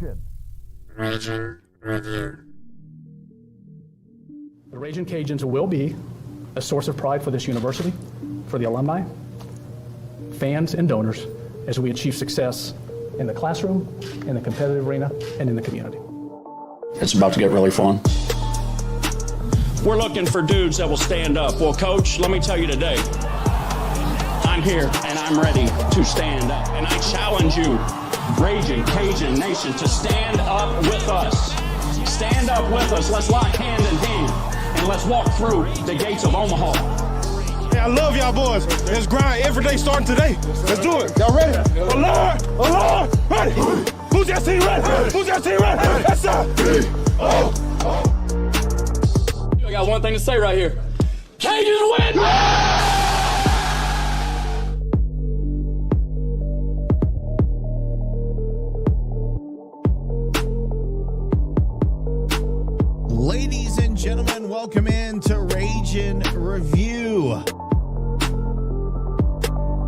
Action! Region Review. The Raging Cajuns will be a source of pride for this university, for the alumni, fans, and donors as we achieve success in the classroom, in the competitive arena, and in the community. It's about to get really fun. We're looking for dudes that will stand up. Well, Coach, let me tell you today, I'm here and I'm ready to stand up. And I challenge you, Raging Cajun Nation, to stand up with us. Stand up with us. Let's lock hand in hand and let's walk through the gates of Omaha. Hey, I love y'all boys. Let's grind every day starting today. Let's do it. Y'all ready? Alert! Ready? Who's that team ready? Who's that team ready? That's up. I got one thing to say right here. Cajuns win! Ladies and gentlemen, welcome in to Ragin' Review.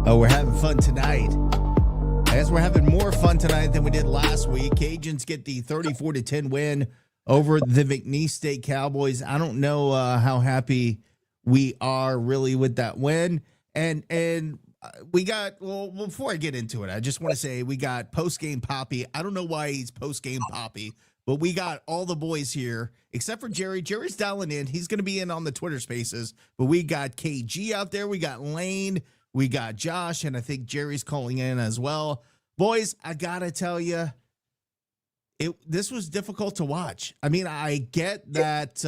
Oh, we're having fun tonight. I guess we're having more fun tonight than we did last week. Cajuns get the 34-10 win over the McNeese State Cowboys. I don't know how happy we are really with that win. And we got, well, before I get into it, I just want to say we got Postgame Poppy. I don't know why he's Postgame Poppy, but we got all the boys here, except for Jerry. Jerry's dialing in. He's going to be in on the Twitter Spaces. But we got KG out there. We got Lane. We got Josh. And I think Jerry's calling in as well. Boys, I got to tell you, this was difficult to watch. I mean, I get that,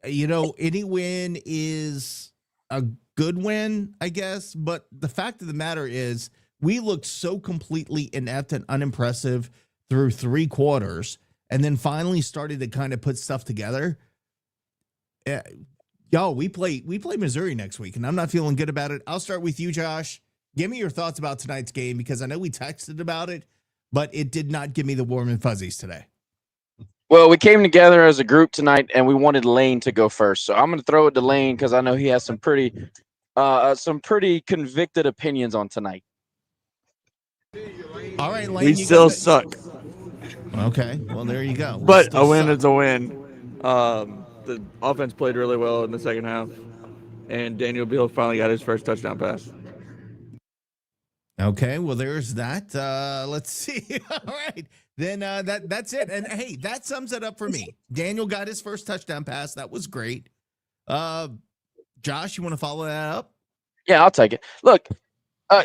any win is a good win, I guess. But the fact of the matter is we looked so completely inept and unimpressive through 3 quarters, and then finally started to kind of put stuff together. We play Missouri next week, and I'm not feeling good about it. I'll start with you, Josh. Give me your thoughts about tonight's game, because I know we texted about it, but it did not give me the warm and fuzzies today. Well, we came together as a group tonight, and we wanted Lane to go first. So I'm going to throw it to Lane because I know he has some pretty convicted opinions on tonight. All right, Lane. We still suck. Okay, well, there you go. But a win is a win. The offense played really well in the second half, and Daniel Beal finally got his first touchdown pass. Okay, well, there's that. Let's see. All right, then that's it. And hey, that sums it up for me. Daniel got his first touchdown pass. That was great. Josh, you want to follow that up? Yeah, I'll take it. Look,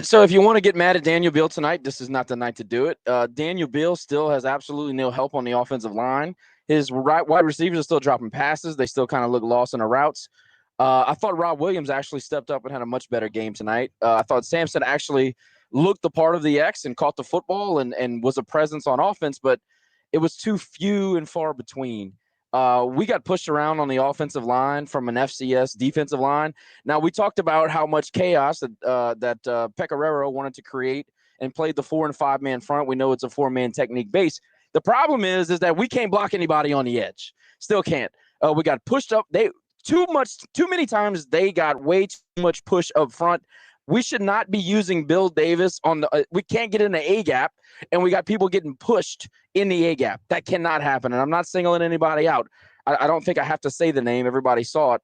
so if you want to get mad at Daniel Beal tonight, this is not the night to do it. Daniel Beal still has absolutely no help on the offensive line. His wide receivers are still dropping passes. They still kind of look lost in the routes. I thought Rob Williams actually stepped up and had a much better game tonight. I thought Sampson actually looked the part of the X and caught the football and was a presence on offense, but it was too few and far between. We got pushed around on the offensive line from an FCS defensive line. Now, we talked about how much chaos that Pecoraro wanted to create and played the 4- and 5-man front. We know it's a 4-man technique base. The problem is that we can't block anybody on the edge. Still can't. We got pushed up. Too many times they got way too much push up front. We should not be using Bill Davis on the we can't get in the A gap, and we got people getting pushed in the A gap. That cannot happen. And I'm not singling anybody out. I don't think I have to say the name. Everybody saw it.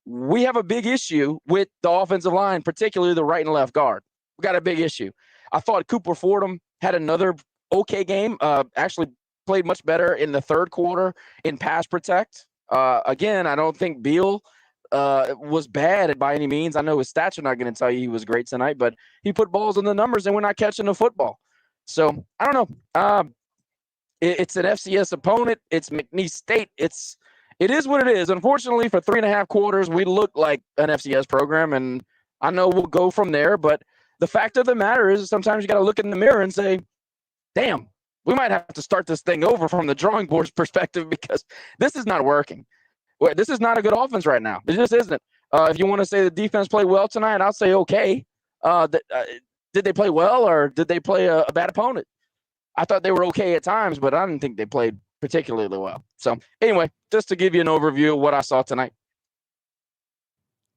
We have a big issue with the offensive line, particularly the right and left guard. We got a big issue. I thought Cooper Fordham had another okay game. Actually played much better in the third quarter in pass protect. Again, I don't think Beal was bad by any means. I know his stats are not going to tell you he was great tonight, but he put balls in the numbers and we're not catching the football. So I don't know. It's an FCS opponent. It's McNeese State. It is what it is. Unfortunately, for 3.5 quarters, we look like an FCS program, and I know we'll go from there. But the fact of the matter is, sometimes you got to look in the mirror and say, "Damn, we might have to start this thing over from the drawing board's perspective because this is not working." Well, this is not a good offense right now. It just isn't. If you want to say the defense played well tonight, I'll say okay. Did they play well, or did they play a bad opponent? I thought they were okay at times, but I didn't think they played particularly well. So anyway, just to give you an overview of what I saw tonight.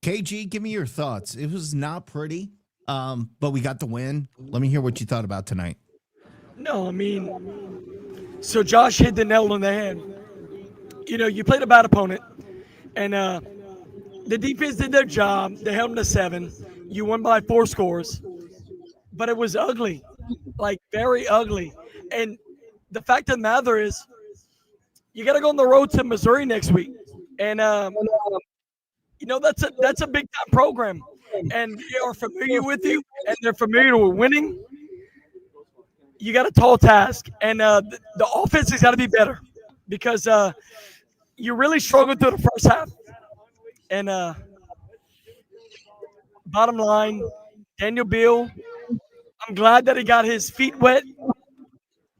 KG, give me your thoughts. It was not pretty, but we got the win. Let me hear what you thought about tonight. No, I mean, so Josh hit the nail on the head. You know, you played a bad opponent, and the defense did their job. They held them to 7. You won by 4 scores, but it was ugly, like very ugly. And the fact of the matter is, you got to go on the road to Missouri next week, and you know that's a big time program, and they are familiar with you, and they're familiar with winning. You got a tall task, and the offense has got to be better because you really struggled through the first half. And bottom line, Daniel Beal, I'm glad that he got his feet wet.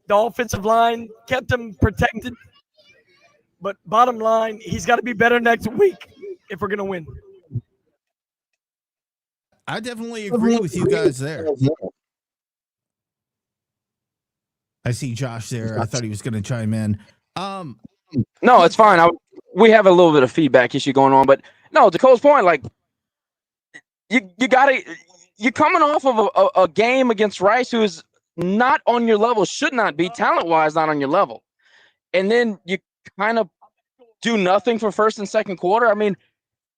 The offensive line kept him protected. But bottom line, he's got to be better next week if we're going to win. I definitely agree with you guys there. I see Josh there. I thought he was going to chime in. No, it's fine. We have a little bit of feedback issue going on, but no, to Cole's point, like you're coming off of a game against Rice, who is not on your level, should not be talent-wise, not on your level, and then you kind of do nothing for first and second quarter. I mean,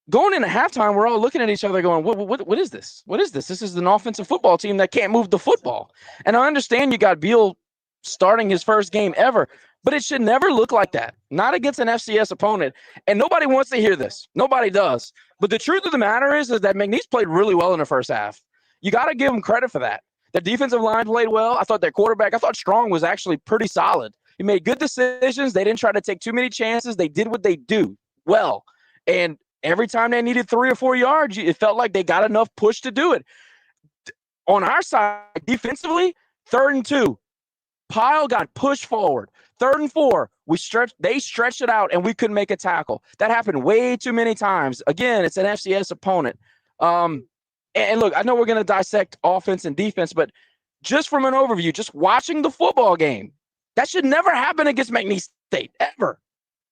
going into halftime, we're all looking at each other going, what is this? What is this? This is an offensive football team that can't move the football. And I understand you got Beal starting his first game ever, but it should never look like that. Not against an FCS opponent. And nobody wants to hear this. Nobody does. But the truth of the matter is that McNeese played really well in the first half. You got to give them credit for that. The defensive line played well. I thought their quarterback, I thought Strong was actually pretty solid. He made good decisions. They didn't try to take too many chances. They did what they do well. And every time they needed 3 or 4 yards, it felt like they got enough push to do it. On our side, defensively, 3rd and 2. Pile got pushed forward. 3rd and 4, they stretched it out, and we couldn't make a tackle. That happened way too many times. Again, it's an FCS opponent. And look, I know we're going to dissect offense and defense, but just from an overview, just watching the football game, that should never happen against McNeese State, ever.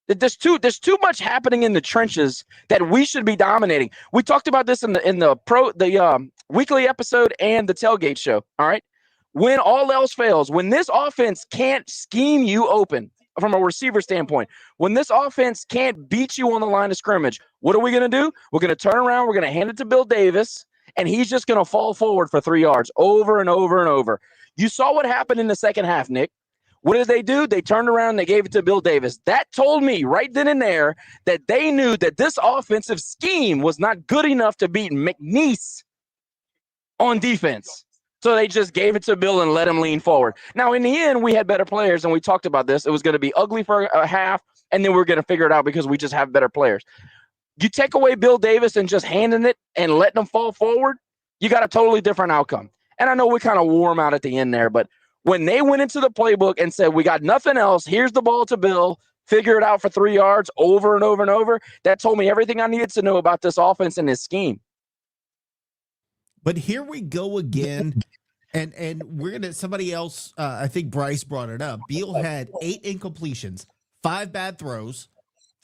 There's too much happening in the trenches that we should be dominating. We talked about this in the weekly episode and the tailgate show. All right, when all else fails, when this offense can't scheme you open from a receiver standpoint, when this offense can't beat you on the line of scrimmage, what are we going to do? We're going to turn around. We're going to hand it to Bill Davis, and he's just going to fall forward for 3 yards over and over and over. You saw what happened in the second half, Nick. What did they do? They turned around and they gave it to Bill Davis. That told me right then and there that they knew that this offensive scheme was not good enough to beat McNeese on defense. So they just gave it to Bill and let him lean forward. Now, in the end, we had better players, and we talked about this. It was going to be ugly for a half, and then we're going to figure it out because we just have better players. You take away Bill Davis and just handing it and letting them fall forward, you got a totally different outcome. And I know we kind of wore them out at the end there, but when they went into the playbook and said, we got nothing else, here's the ball to Bill, figure it out for 3 yards over and over and over, that told me everything I needed to know about this offense and this scheme. But here we go again. And we're going to, somebody else, I think Bryce brought it up. Beal had 8 incompletions, 5 bad throws,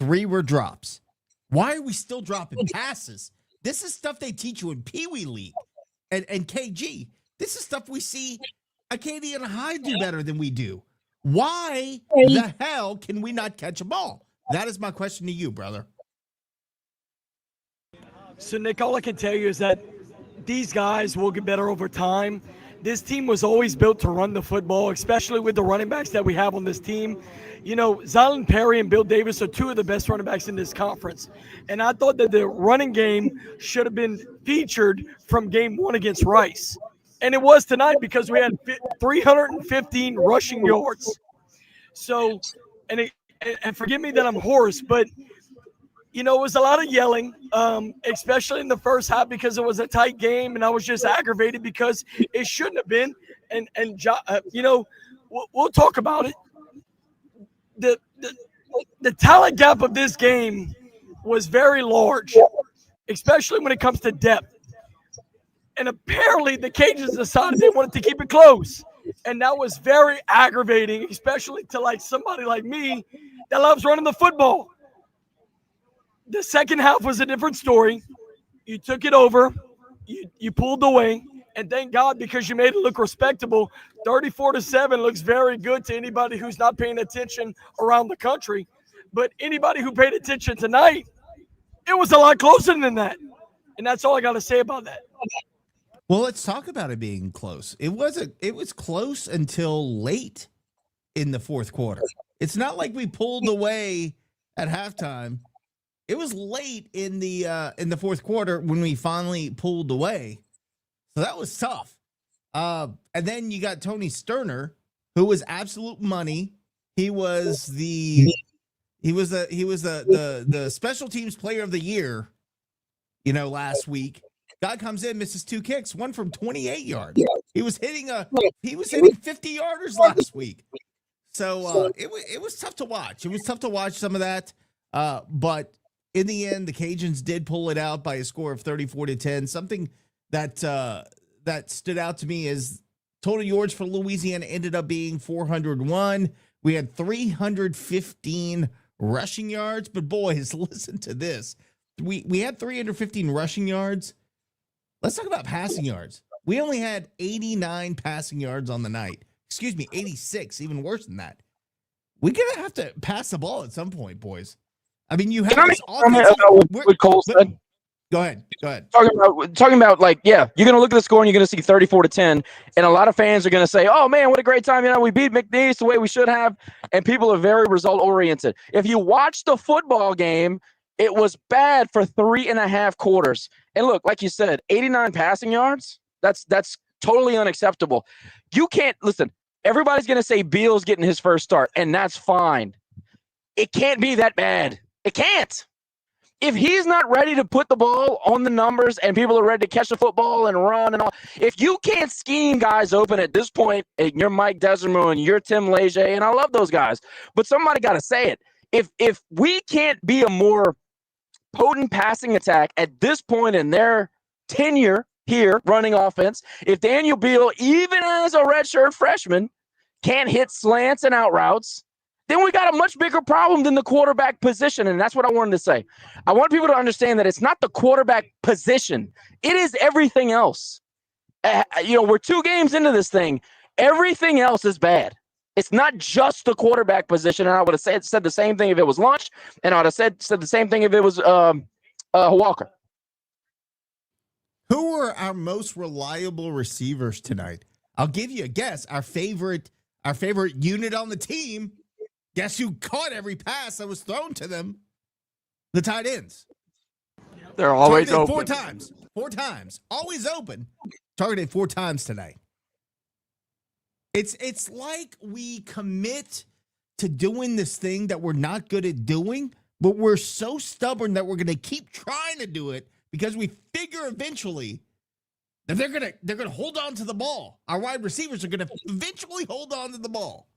3 were drops. Why are we still dropping passes? This is stuff they teach you in Pee Wee League and KG. This is stuff we see Acadian High do better than we do. Why the hell can we not catch a ball? That is my question to you, brother. So, Nick, all I can tell you is that these guys will get better over time. This team was always built to run the football, especially with the running backs that we have on this team. You know, Zylan Perry and Bill Davis are 2 of the best running backs in this conference. And I thought that the running game should have been featured from game 1 against Rice. And it was tonight because we had 315 rushing yards. So, and forgive me that I'm hoarse, but, you know, it was a lot of yelling, especially in the first half because it was a tight game, and I was just aggravated because it shouldn't have been. And you know, we'll talk about it. The talent gap of this game was very large, especially when it comes to depth. And apparently the Cajuns decided they wanted to keep it close. And that was very aggravating, especially to like somebody like me that loves running the football. The second half was a different story. You took it over, you pulled away, And thank God, because you made it look respectable. 34-7 looks very good to anybody who's not paying attention around the country. But anybody who paid attention tonight, it was a lot closer than that. And that's all I got to say about that. Well, let's talk about it being close. It was close until late in the fourth quarter. It's not like we pulled away at halftime. It was late in the fourth quarter when we finally pulled away. So that was tough. And then you got Tony Sterner, who was absolute money. He was the special teams player of the year, last week. Guy comes in, misses 2 kicks, one from 28 yards. He was hitting 50-yarders last week. So it was tough to watch. It was tough to watch some of that. But in the end, the Cajuns did pull it out by a score of 34-10. Something that stood out to me is total yards for Louisiana ended up being 401. We had 315 rushing yards. But boys, listen to this. We had 315 rushing yards. Let's talk about passing yards. We only had 89 passing yards on the night. Excuse me, 86, even worse than that. We're going to have to pass the ball at some point, boys. I mean, you have this offense. What Cole said? Go ahead. Talking about you're going to look at the score and you're going to see 34-10. And a lot of fans are going to say, oh, man, what a great time. We beat McNeese the way we should have. And people are very result-oriented. If you watch the football game, it was bad for 3.5 quarters. And look, like you said, 89 passing yards, that's totally unacceptable. You can't – listen, everybody's going to say Beal's getting his first start, and that's fine. It can't be that bad. It can't. If he's not ready to put the ball on the numbers and people are ready to catch the football and run and all, if you can't scheme guys open at this point, and you're Mike Desormeaux and you're Tim Leger, and I love those guys, but somebody got to say it. If we can't be a more potent passing attack at this point in their tenure here running offense, if Daniel Beal, even as a redshirt freshman, can't hit slants and out routes, then we got a much bigger problem than the quarterback position. And that's what I wanted to say. I want people to understand that it's not the quarterback position. It is everything else. We're 2 games into this thing. Everything else is bad. It's not just the quarterback position. And I would have said the same thing if it was Lunch. And I would have said the same thing if it was Walker. Who were our most reliable receivers tonight? I'll give you a guess. Our favorite unit on the team. Guess who caught every pass that was thrown to them? The tight ends. They're always targeted open. 4 times. Always open. Targeted 4 times tonight. It's like we commit to doing this thing that we're not good at doing, but we're so stubborn that we're going to keep trying to do it because we figure eventually that they're going to hold on to the ball. Our wide receivers are going to eventually hold on to the ball.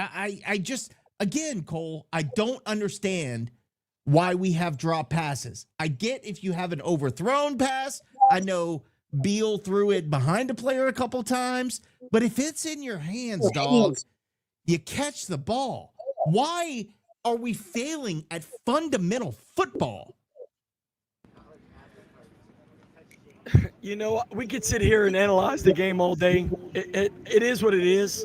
I just, again, Cole, I don't understand why we have drop passes. I get if you have an overthrown pass. I know Beal threw it behind a player a couple times, but if it's in your hands, dog, you catch the ball. Why are we failing at fundamental football? We could sit here and analyze the game all day. It is what it is.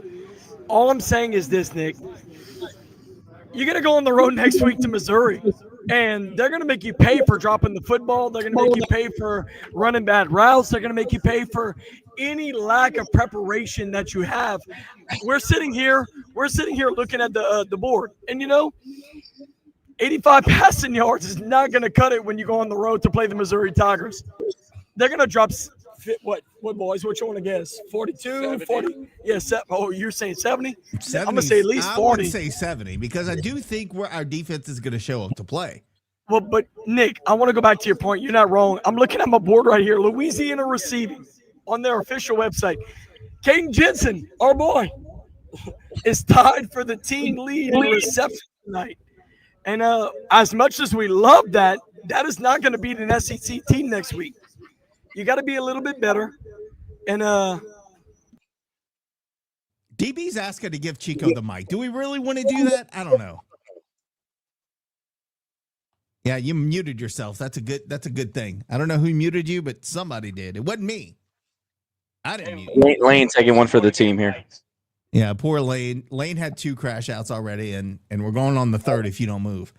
All I'm saying is this, Nick. You're going to go on the road next week to Missouri, and they're going to make you pay for dropping the football. They're going to make you pay for running bad routes. They're going to make you pay for any lack of preparation that you have. We're sitting here looking at the board, and 85 passing yards is not going to cut it when you go on the road to play the Missouri Tigers. They're going to drop what boys? What you want to guess? 42, 70. 40? Yeah, you're saying 70? 70? I'm going to say at least 40. I would say 70 because I do think our defense is going to show up to play. Well, but Nick, I want to go back to your point. You're not wrong. I'm looking at my board right here. Louisiana receiving on their official website. Kaden Jensen, our boy, is tied for the team lead in reception tonight. And as much as we love that, that is not going to beat an SEC team next week. You got to be a little bit better. And DB's asking to give Chico the mic. Do we really want to do that? I don't know. Yeah, you muted yourself. That's a good thing. I don't know who muted you, but somebody did. It wasn't me. I didn't mute you. Lane taking one for the team here. Yeah, poor Lane. Lane had 2 crash outs already, and we're going on the 3rd if you don't move.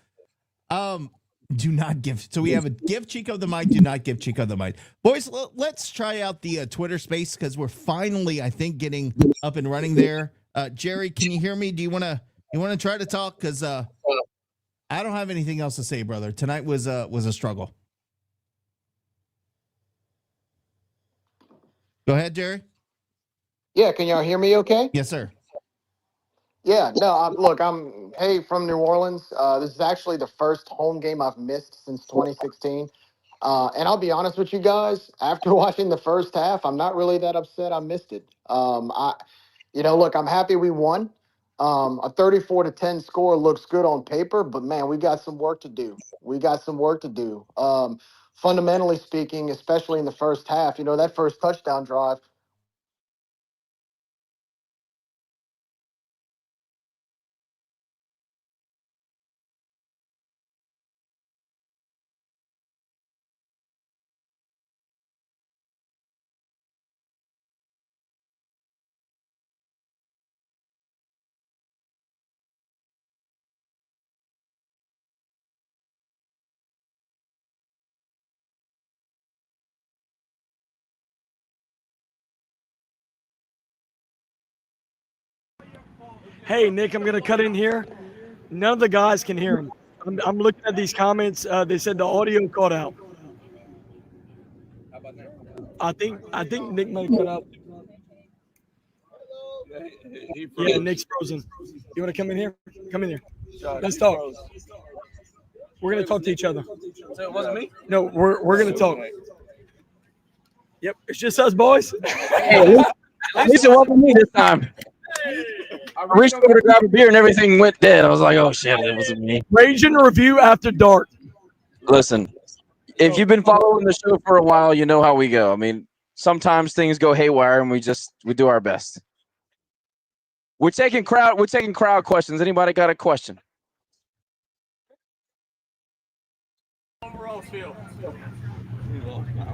Do not give. So we have a give Chico the mic. Do not give Chico the mic, boys. Let's try out the Twitter space because we're finally, I think, getting up and running there. Jerry, can you hear me? Do you want to try to talk? Because I don't have anything else to say, brother. Tonight was a struggle. Go ahead, Jerry. Yeah, can y'all hear me okay? Yes, sir. Yeah, no, I'm from New Orleans. This is actually the first home game I've missed since 2016. And I'll be honest with you guys, after watching the first half, I'm not really that upset I missed it. I'm happy we won. A 34-10 score looks good on paper, but man, we got some work to do. Fundamentally speaking, especially in the first half, that first touchdown drive. Hey, Nick, I'm going to cut in here. None of the guys can hear him. I'm looking at these comments. They said the audio cut out. I think Nick might cut out. Yeah, Nick's frozen. You want to come in here? Come in here. Let's talk. We're going to talk to each other. So it wasn't me? No, we're going to talk. Yep, it's just us boys. Hey, at least it wasn't me this time. I reached over to grab a beer and everything went dead. I was like, oh, shit, it wasn't me. Rage and review after dark. Listen, if you've been following the show for a while, you know how we go. I mean, sometimes things go haywire and we do our best. We're taking crowd questions. Anybody got a question?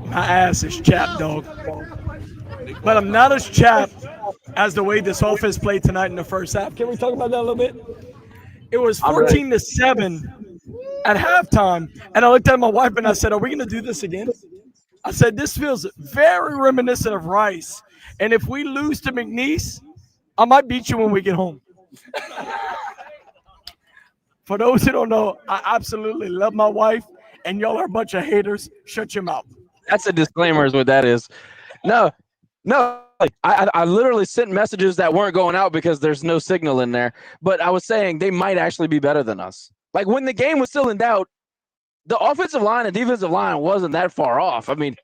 My ass is chapped, dog. But I'm not as chapped as the way this offense played tonight in the first half. Can we talk about that a little bit? It was 14-7 at halftime, and I looked at my wife and I said, are we going to do this again? I said, this feels very reminiscent of Rice, and if we lose to McNeese, I might beat you when we get home. For those who don't know, I absolutely love my wife, and y'all are a bunch of haters. Shut your mouth. That's a disclaimer is what that is. No. Like, I literally sent messages that weren't going out because there's no signal in there. But I was saying they might actually be better than us. Like when the game was still in doubt, the offensive line and defensive line wasn't that far off. I mean,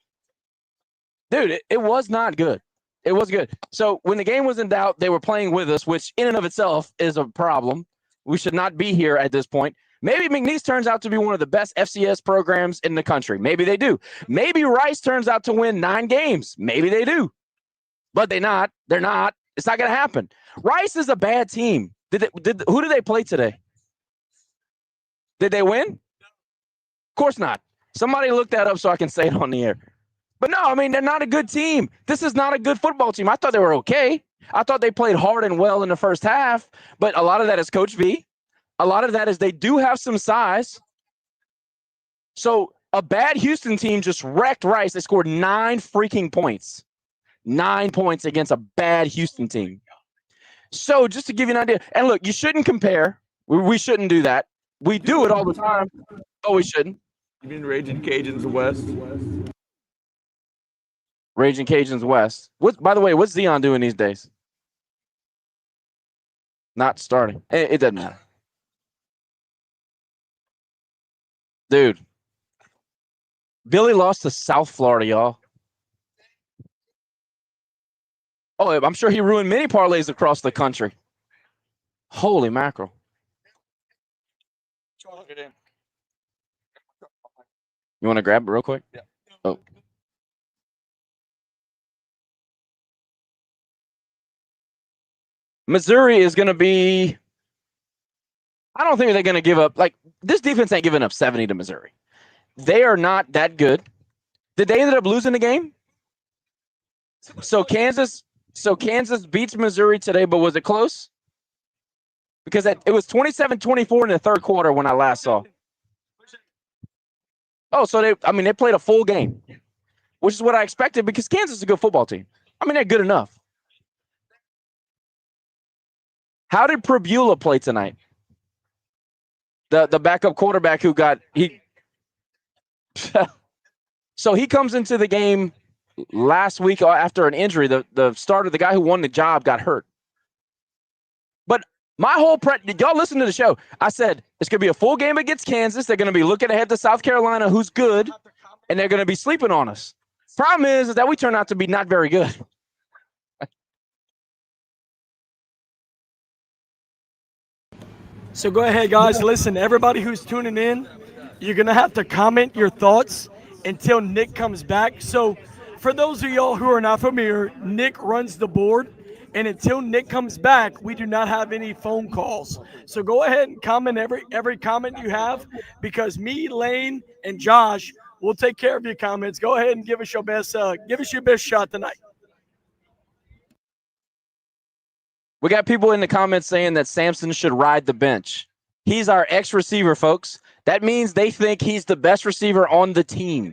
dude, it was not good. It was good. So when the game was in doubt, they were playing with us, which in and of itself is a problem. We should not be here at this point. Maybe McNeese turns out to be one of the best FCS programs in the country. Maybe they do. Maybe Rice turns out to win 9 games. Maybe they do. But they're not. It's not going to happen. Rice is a bad team. Who did they play today? Did they win? Of course not. Somebody look that up so I can say it on the air. But no, I mean, they're not a good team. This is not a good football team. I thought they were okay. I thought they played hard and well in the first half, but a lot of that is Coach V. A lot of that is they do have some size. So a bad Houston team just wrecked Rice. They scored 9 freaking points. 9 points against a bad Houston team. So just to give you an idea, and look, you shouldn't compare. We shouldn't do that. We do it all the time, but we shouldn't. You mean Raging Cajuns West? Raging Cajuns West. By the way, what's Zion doing these days? Not starting. It doesn't matter. Dude. Billy lost to South Florida, y'all. Oh, I'm sure he ruined many parlays across the country. Holy mackerel. You want to grab it real quick? Yeah. Oh. Missouri is going to be I don't think they're going to give up. Like, this defense ain't giving up 70 to Missouri. They are not that good. Did they end up losing the game? So Kansas beats Missouri today, but was it close? Because it was 27-24 in the third quarter when I last saw. Oh, so they played a full game, which is what I expected because Kansas is a good football team. I mean, they're good enough. How did Prabula play tonight? The backup quarterback who got he. So he comes into the game last week after an injury. The starter, the guy who won the job, got hurt. But my whole y'all listen to the show. I said it's going to be a full game against Kansas. They're going to be looking ahead to South Carolina, who's good, and they're going to be sleeping on us. Problem is that we turn out to be not very good. So go ahead, guys. Listen, everybody who's tuning in, you're going to have to comment your thoughts until Nick comes back. So for those of y'all who are not familiar, Nick runs the board. And until Nick comes back, we do not have any phone calls. So go ahead and comment every comment you have, because me, Lane, and Josh will take care of your comments. Go ahead and give us your best shot tonight. We got people in the comments saying that Sampson should ride the bench. He's our ex-receiver, folks. That means they think he's the best receiver on the team.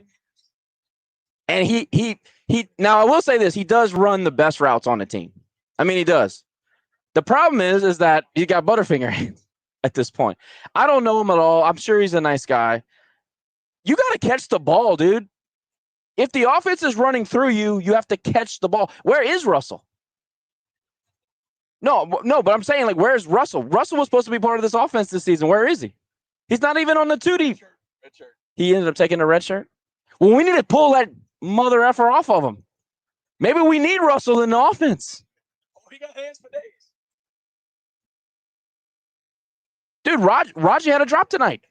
And he now I will say this, he does run the best routes on the team. I mean, he does. The problem is that he got Butterfinger at this point. I don't know him at all. I'm sure he's a nice guy. You got to catch the ball, dude. If the offense is running through you, you have to catch the ball. Where is Russell? No, but I'm saying, like, where's Russell? Russell was supposed to be part of this offense this season. Where is he? He's not even on the 2D. He ended up taking a red shirt. Well, we need to pull that mother effer off of him. Maybe we need Russell in the offense. He got hands for days. Dude, Raji had a drop tonight.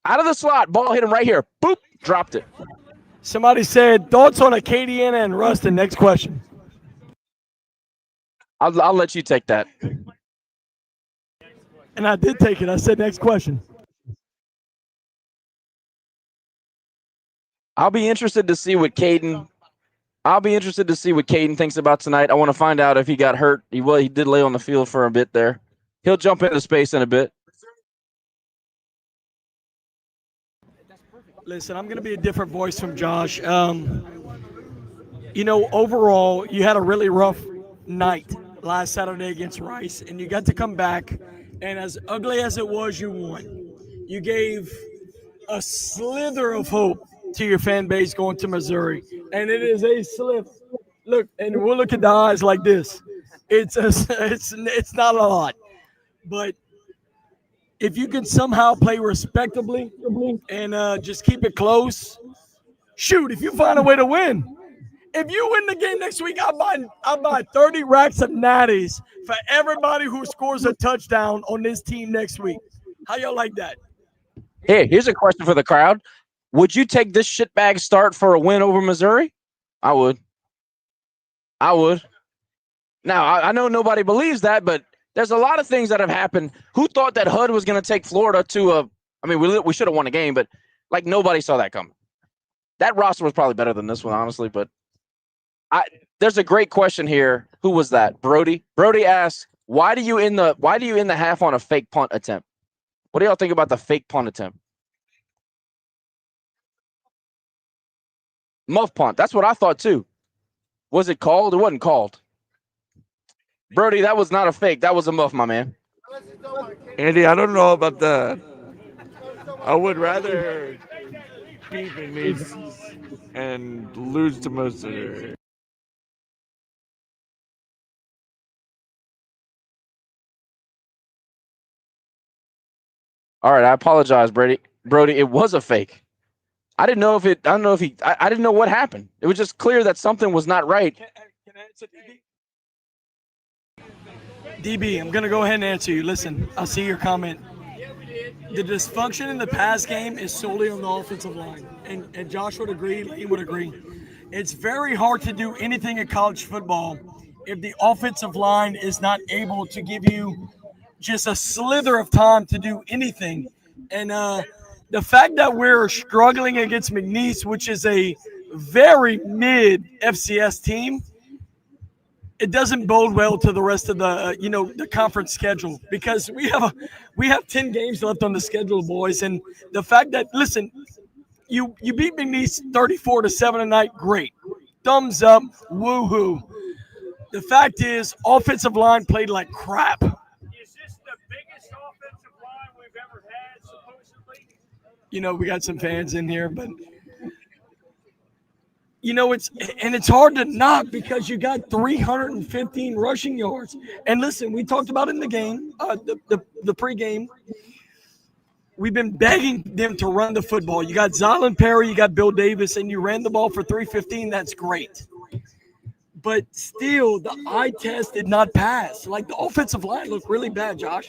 Out of the slot, ball hit him right here. Boop, dropped it. Somebody said, thoughts on Acadiana and Ruston? Next question. I'll let you take that. And I did take it. I said next question. I'll be interested to see what Kaden thinks about tonight. I want to find out if he got hurt. He did lay on the field for a bit there. He'll jump into space in a bit. Listen, I'm going to be a different voice from Josh. Overall, you had a really rough night last Saturday against Rice, and you got to come back, and as ugly as it was, you won. You gave a slither of hope to your fan base going to Missouri, and it is a slither. Look, and we'll look at the eyes like this. It's not a lot, but if you can somehow play respectably and just keep it close, shoot, if you find a way to win. If you win the game next week, I'll buy 30 racks of natties for everybody who scores a touchdown on this team next week. How y'all like that? Hey, here's a question for the crowd. Would you take this shitbag start for a win over Missouri? I would. Now, I know nobody believes that, but there's a lot of things that have happened. Who thought that HUD was going to take Florida to we should have won a game, but like nobody saw that coming. That roster was probably better than this one, honestly, but there's a great question here. Who was that? Brody. Brody asks, why do you end the half on a fake punt attempt? What do y'all think about the fake punt attempt? Muff punt. That's what I thought too. Was it called? It wasn't called. Brody, that was not a fake. That was a muff, my man. Andy, I don't know about that. I would rather beat McNeese and lose to Missouri. All right, I apologize, Brody. Brody, it was a fake. I didn't know I didn't know what happened. It was just clear that something was not right. Can I answer DB, I'm going to go ahead and answer you. Listen, I see your comment. The dysfunction in the pass game is solely on the offensive line. And Josh would agree, Lane would agree. It's very hard to do anything in college football if the offensive line is not able to give you just a slither of time to do anything. And the fact that we're struggling against McNeese, which is a very mid FCS team, it doesn't bode well to the rest of the the conference schedule, because we have 10 games left on the schedule, boys. And the fact that, listen, you beat McNeese 34-7 tonight, great, thumbs up, woohoo. The fact is, offensive line played like crap. Is this the biggest offensive line we've ever had, supposedly? We got some fans in here, but it's hard to knock because you got 315 rushing yards. And listen, we talked about in the game, the pregame, we've been begging them to run the football. You got Zylan Perry, you got Bill Davis, and you ran the ball for 315. That's great. But still, the eye test did not pass. Like, the offensive line looked really bad, Josh.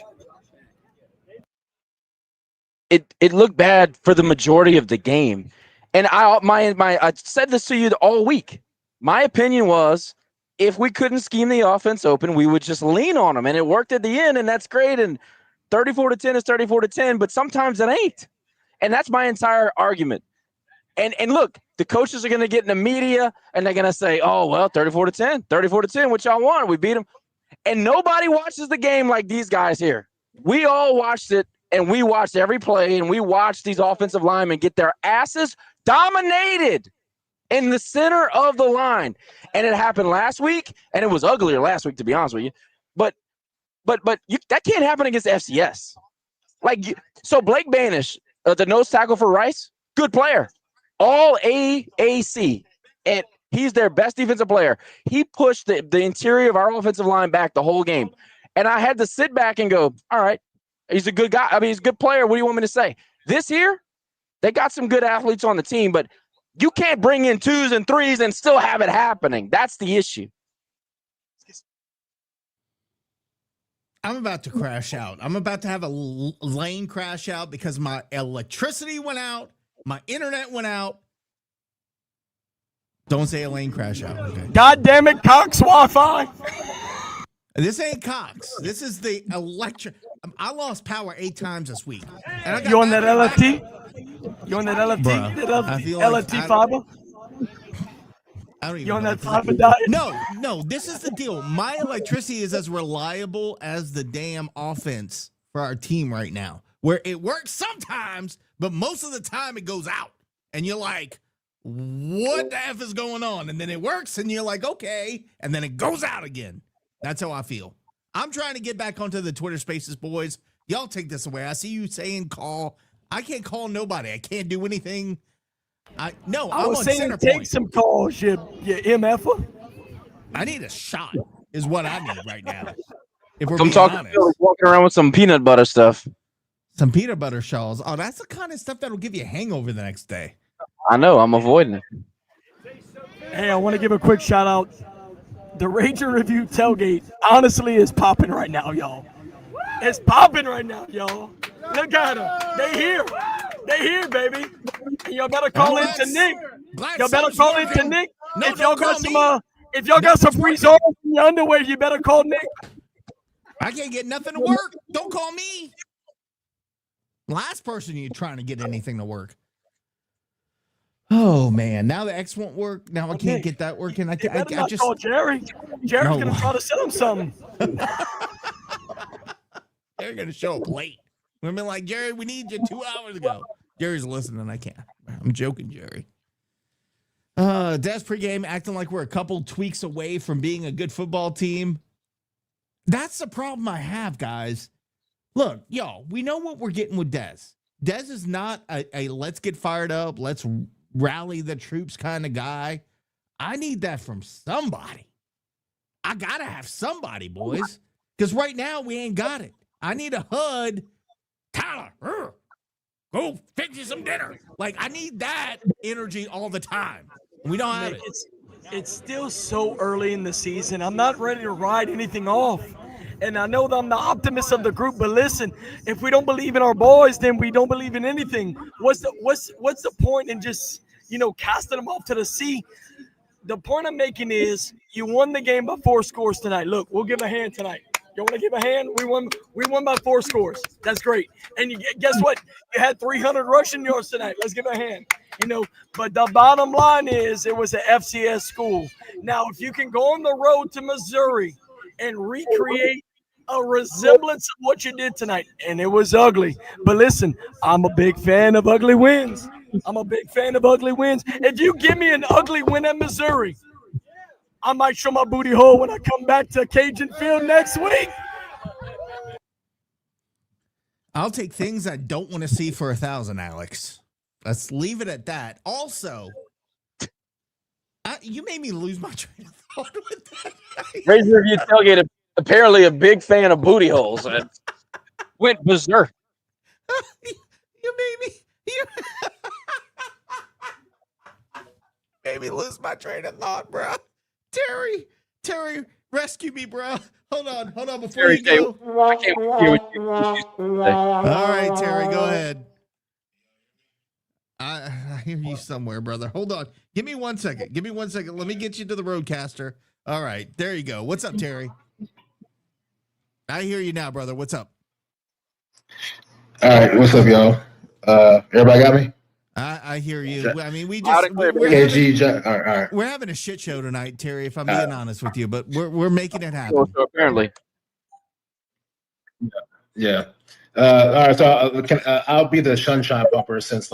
It looked bad for the majority of the game. And I said this to you all week. My opinion was, if we couldn't scheme the offense open, we would just lean on them. And it worked at the end, and that's great. And 34-10 is 34-10, but sometimes it ain't. And that's my entire argument. And look, the coaches are going to get in the media, and they're going to say, oh, well, 34-10, what y'all want? We beat them. And nobody watches the game like these guys here. We all watched it, and we watched every play, and we watched these offensive linemen get their asses dominated in the center of the line. And it happened last week, and it was uglier last week, to be honest with you. But that can't happen against FCS. So Blake Banish, the nose tackle for Rice, good player. All AAC, and he's their best defensive player. He pushed the interior of our offensive line back the whole game. And I had to sit back and go, all right, he's a good guy. I mean, he's a good player. What do you want me to say? This year, they got some good athletes on the team, but you can't bring in 2s and 3s and still have it happening. That's the issue. I'm about to crash out. I'm about to have a lane crash out because my electricity went out. My internet went out. Don't say a lane crash out. Okay. God damn it, Cox Wi-Fi. This ain't Cox. This is the electric. I lost power 8 times this week. And I got You on that LFT? You on that LFT? Bruh, That I feel like LFT fiber? I don't even You on know that if fiber diet? No, this is the deal. My electricity is as reliable as the damn offense for our team right now, where it works sometimes, but most of the time it goes out. And you're like, what the F is going on? And then it works, and you're like, okay. And then it goes out again. That's how I feel. I'm trying to get back onto the Twitter Spaces, boys. Y'all take this away. I see you saying call. I can't call nobody. I can't do anything. I I'm was on saying center take point. some calls, you MF'er. I need a shot is what I need right now. If we're I'm being talking honest. about walking around with some peanut butter stuff. Some peanut butter shawls. Oh, that's the kind of stuff that'll give you a hangover the next day. I know. I'm avoiding it. Hey, I want to give a quick shout out. The Ranger Review tailgate honestly is popping right now, y'all. It's popping right now, y'all. Look at them. They here. They here, baby. And y'all better call in to Nick. Y'all better call in to Nick. No, if y'all don't got call some me. if y'all got some free zones in your underwear, you better call Nick. I can't get nothing to work. Don't call me. Last person you're trying to get anything to work. Oh man, now the X won't work. Now I can't get that working. I just call Jerry. Jerry's No. gonna try to sell him something. They're gonna show up late. We've been like, Jerry, we need you 2 hours ago. Jerry's listening. I can't. I'm joking, Jerry. Des pregame acting like we're a couple tweaks away from being a good football team. That's the problem I have, guys. Look, y'all, we know what we're getting with Des. Des is not a let's get fired up, let's rally the troops kind of guy. I need that from somebody. I gotta have somebody, boys. Because right now we ain't got it. I need a HUD. Tyler, go fix you some dinner. Like, I need that energy all the time. We don't have it. It's still so early in the season. I'm not ready to ride anything off. And I know that I'm the optimist of the group, but listen, if we don't believe in our boys, then we don't believe in anything. What's the point in just, casting them off to the sea? The point I'm making is you won the game by 4 scores tonight. Look, we'll give a hand tonight. You want to give a hand? We won by 4 scores. That's great. And guess what? You had 300 rushing yards tonight. Let's give a hand. But the bottom line is it was an FCS school. Now, if you can go on the road to Missouri and recreate a resemblance of what you did tonight, and it was ugly. But listen, I'm a big fan of ugly wins. If you give me an ugly win at Missouri, I might show my booty hole when I come back to Cajun Field next week. I'll take things I don't want to see for 1,000, Alex. Let's leave it at that. Also, you made me lose my train of thought with that. Razor Review Tailgate, apparently a big fan of booty holes. Went berserk. You made me lose my train of thought, bro. Terry, rescue me, bro. Hold on before Terry, you go. I can't hear what you say. All right, Terry, go ahead. I hear you somewhere, brother. Hold on. Give me 1 second. Let me get you to the roadcaster. All right, there you go. What's up, Terry? I hear you now, brother. What's up? All right, what's up, y'all? Everybody got me? I hear you. I mean, we're having a shit show tonight, Terry, if I'm being honest with you, but we're making it happen. So apparently. Yeah. All right, so I'll be the sunshine bumper since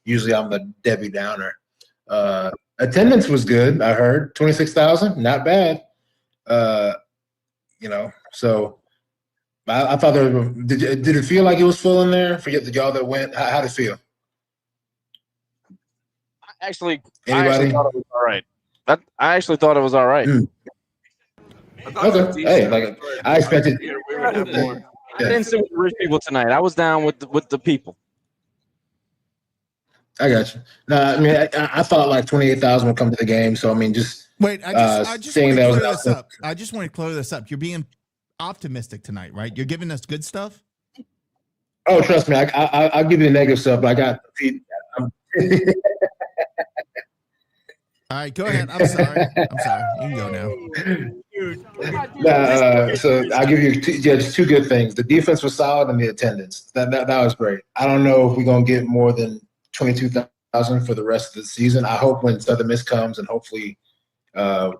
usually I'm the Debbie Downer. Attendance was good. I heard 26,000, not bad. So I thought did it feel like it was full in there? Forget the y'all that went. How did it feel? I actually thought it was all right. I actually thought it was all right. Okay. Hey, I expected. I didn't sit with the rich people tonight. I was down with the people. I got you. No, I mean, I thought 28,000 would come to the game. So I mean, just wait. I just want to clear this up. I just want to clear this up. You're being optimistic tonight, right? You're giving us good stuff. Oh, trust me. I'll give you the negative stuff. But I got. All right, go ahead. I'm sorry. You can go now. So I'll give you just 2 good things. The defense was solid and the attendance. That was great. I don't know if we're gonna get more than 22,000 for the rest of the season. I hope when Southern Miss comes and hopefully, we have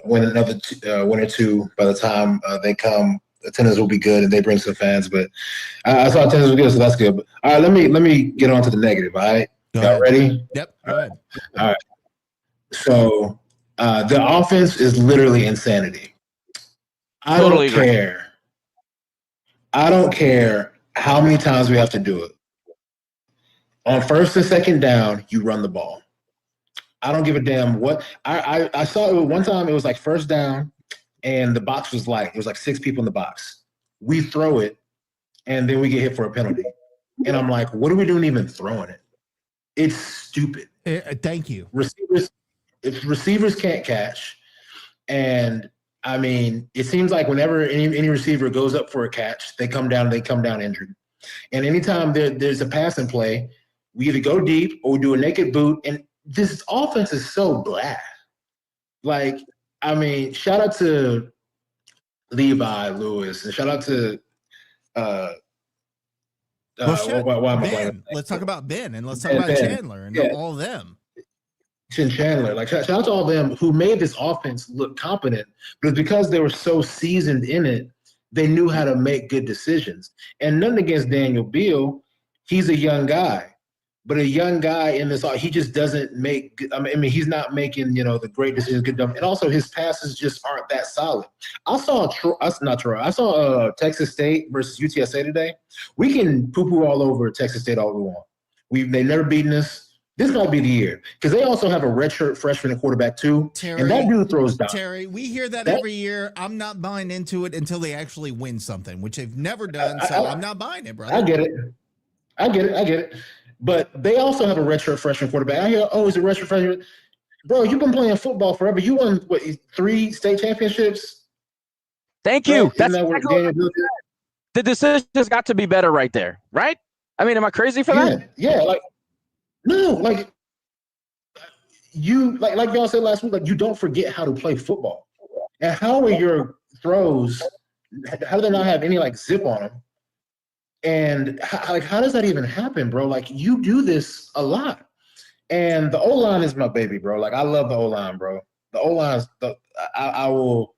win another win or 2 by the time they come. Attendance will be good and they bring some fans. But I saw attendance was good, so that's good. But, all right, let me get on to the negative. All right. Y'all ready? Yep. Go ahead. All right. So the offense is literally insanity. I don't care how many times we have to do it. On first and second down, you run the ball. I don't give a damn what. I saw it one time. It was first down, and the box was light. It was 6 people in the box. We throw it, and then we get hit for a penalty. And I'm like, what are we doing even throwing it? It's stupid. Thank you. Receivers can't catch, and I mean, it seems like whenever any receiver goes up for a catch, they come down injured. And anytime there's a passing play, we either go deep or we do a naked boot. And this offense is so blah. Shout out to Levi Lewis and shout out to Ben. Let's talk about Ben and let's talk about Chandler and all of them. Chandler, shout out to all of them who made this offense look competent, but it's because they were so seasoned in it, they knew how to make good decisions. And nothing against Daniel Beal, he's a young guy, but a young guy in this, he just doesn't make. I mean, he's not making the great decisions. Good dumb, and also his passes just aren't that solid. I saw Texas State versus UTSA today. We can poo-poo all over Texas State all we want. They never beaten us. This might be the year because they also have a redshirt freshman at quarterback too, and that dude throws down. Terry, we hear that every year. I'm not buying into it until they actually win something, which they've never done. So I'm not buying it, brother. I get it. But they also have a redshirt freshman quarterback. I hear, he's a redshirt freshman. Bro, you've been playing football forever. You won 3 state championships. Thank you. That's exactly the decision's got to be better right there, right? I mean, am I crazy for that? Yeah, you like y'all said last week, you don't forget how to play football. And how are your throws, how do they not have any like zip on them? And how does that even happen, bro? Like, you do this a lot. And the O-line is my baby, bro. Like, I love the O-line, bro. The O-line, I will,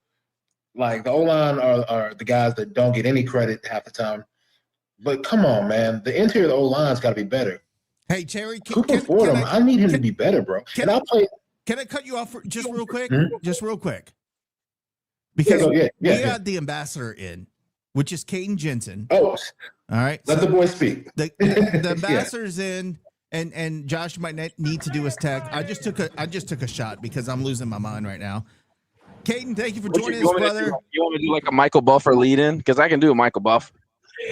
like, the O-line are the guys that don't get any credit half the time. But come on, man. The interior of the O-line's got to be better. Hey, Terry, Cooper Fordham, I need him to be better, bro. Can I cut you off just real quick? Just real quick. Because we got the ambassador in, which is Kaden Jensen. Oh, all right. Let the boy speak. The ambassador's in, and Josh might need to do his tech. I just took a shot because I'm losing my mind right now. Caden, thank you for joining us, brother. You want me to do like a Michael Buffer lead in? Because I can do a Michael Buffer.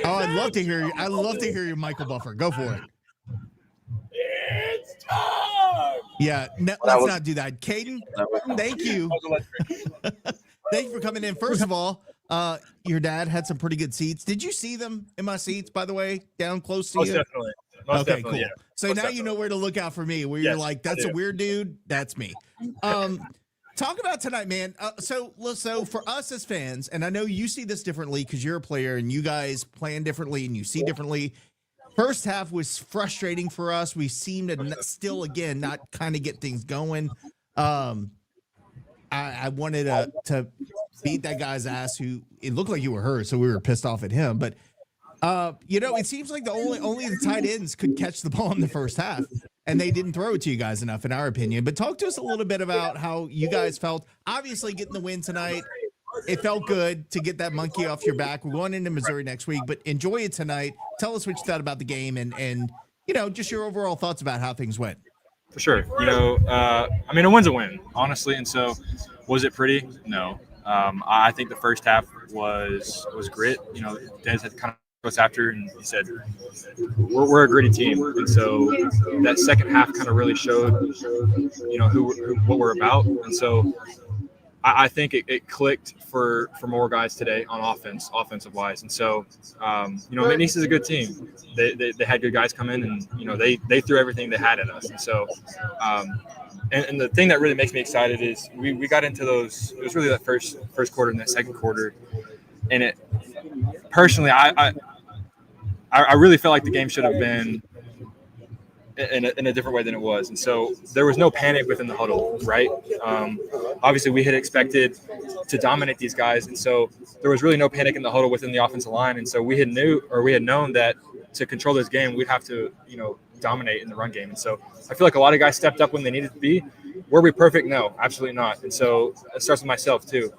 Oh, I'd love to hear you. I'd love to hear your Michael Buffer. Go for it. It's time. Yeah, let's not do that. Caden, thank you. Thank you for coming in. First of all, your dad had some pretty good seats. Did you see them in my seats, by the way, down close to Most you? definitely. Okay, cool. Yeah. So now you know where to look out for me, where you're like, that's a weird dude. That's me. Talk about tonight, man. So for us as fans, and I know you see this differently because you're a player and you guys plan differently and you see differently. First half was frustrating for us. We seem to still, again, not kind of get things going. I wanted to beat that guy's ass who it looked like you were hurt, so we were pissed off at him. But it seems like only the tight ends could catch the ball in the first half, and they didn't throw it to you guys enough, in our opinion. But talk to us a little bit about how you guys felt. Obviously, getting the win tonight, it felt good to get that monkey off your back. We're going into Missouri next week, but enjoy it tonight. Tell us what you thought about the game and just your overall thoughts about how things went. For sure. A win's a win, honestly. And so, was it pretty? No. I think the first half was grit. Des had kind of us after, and he said, we're a gritty team. And so that second half kind of really showed, what we're about. And so I think it clicked for more guys today on offensive wise. And so, McNeese is a good team. They had good guys come in, and, they threw everything they had at us. And so, and the thing that really makes me excited is we got into those, it was really that first quarter and that second quarter. And it personally, I really felt like the game should have been in a different way than it was. And so there was no panic within the huddle, right? Obviously we had expected to dominate these guys. And so there was really no panic in the huddle within the offensive line. And so we had known that to control this game, we'd have to, dominate in the run game. And so I feel like a lot of guys stepped up when they needed to be. Were we perfect? No, absolutely not. And so it starts with myself too.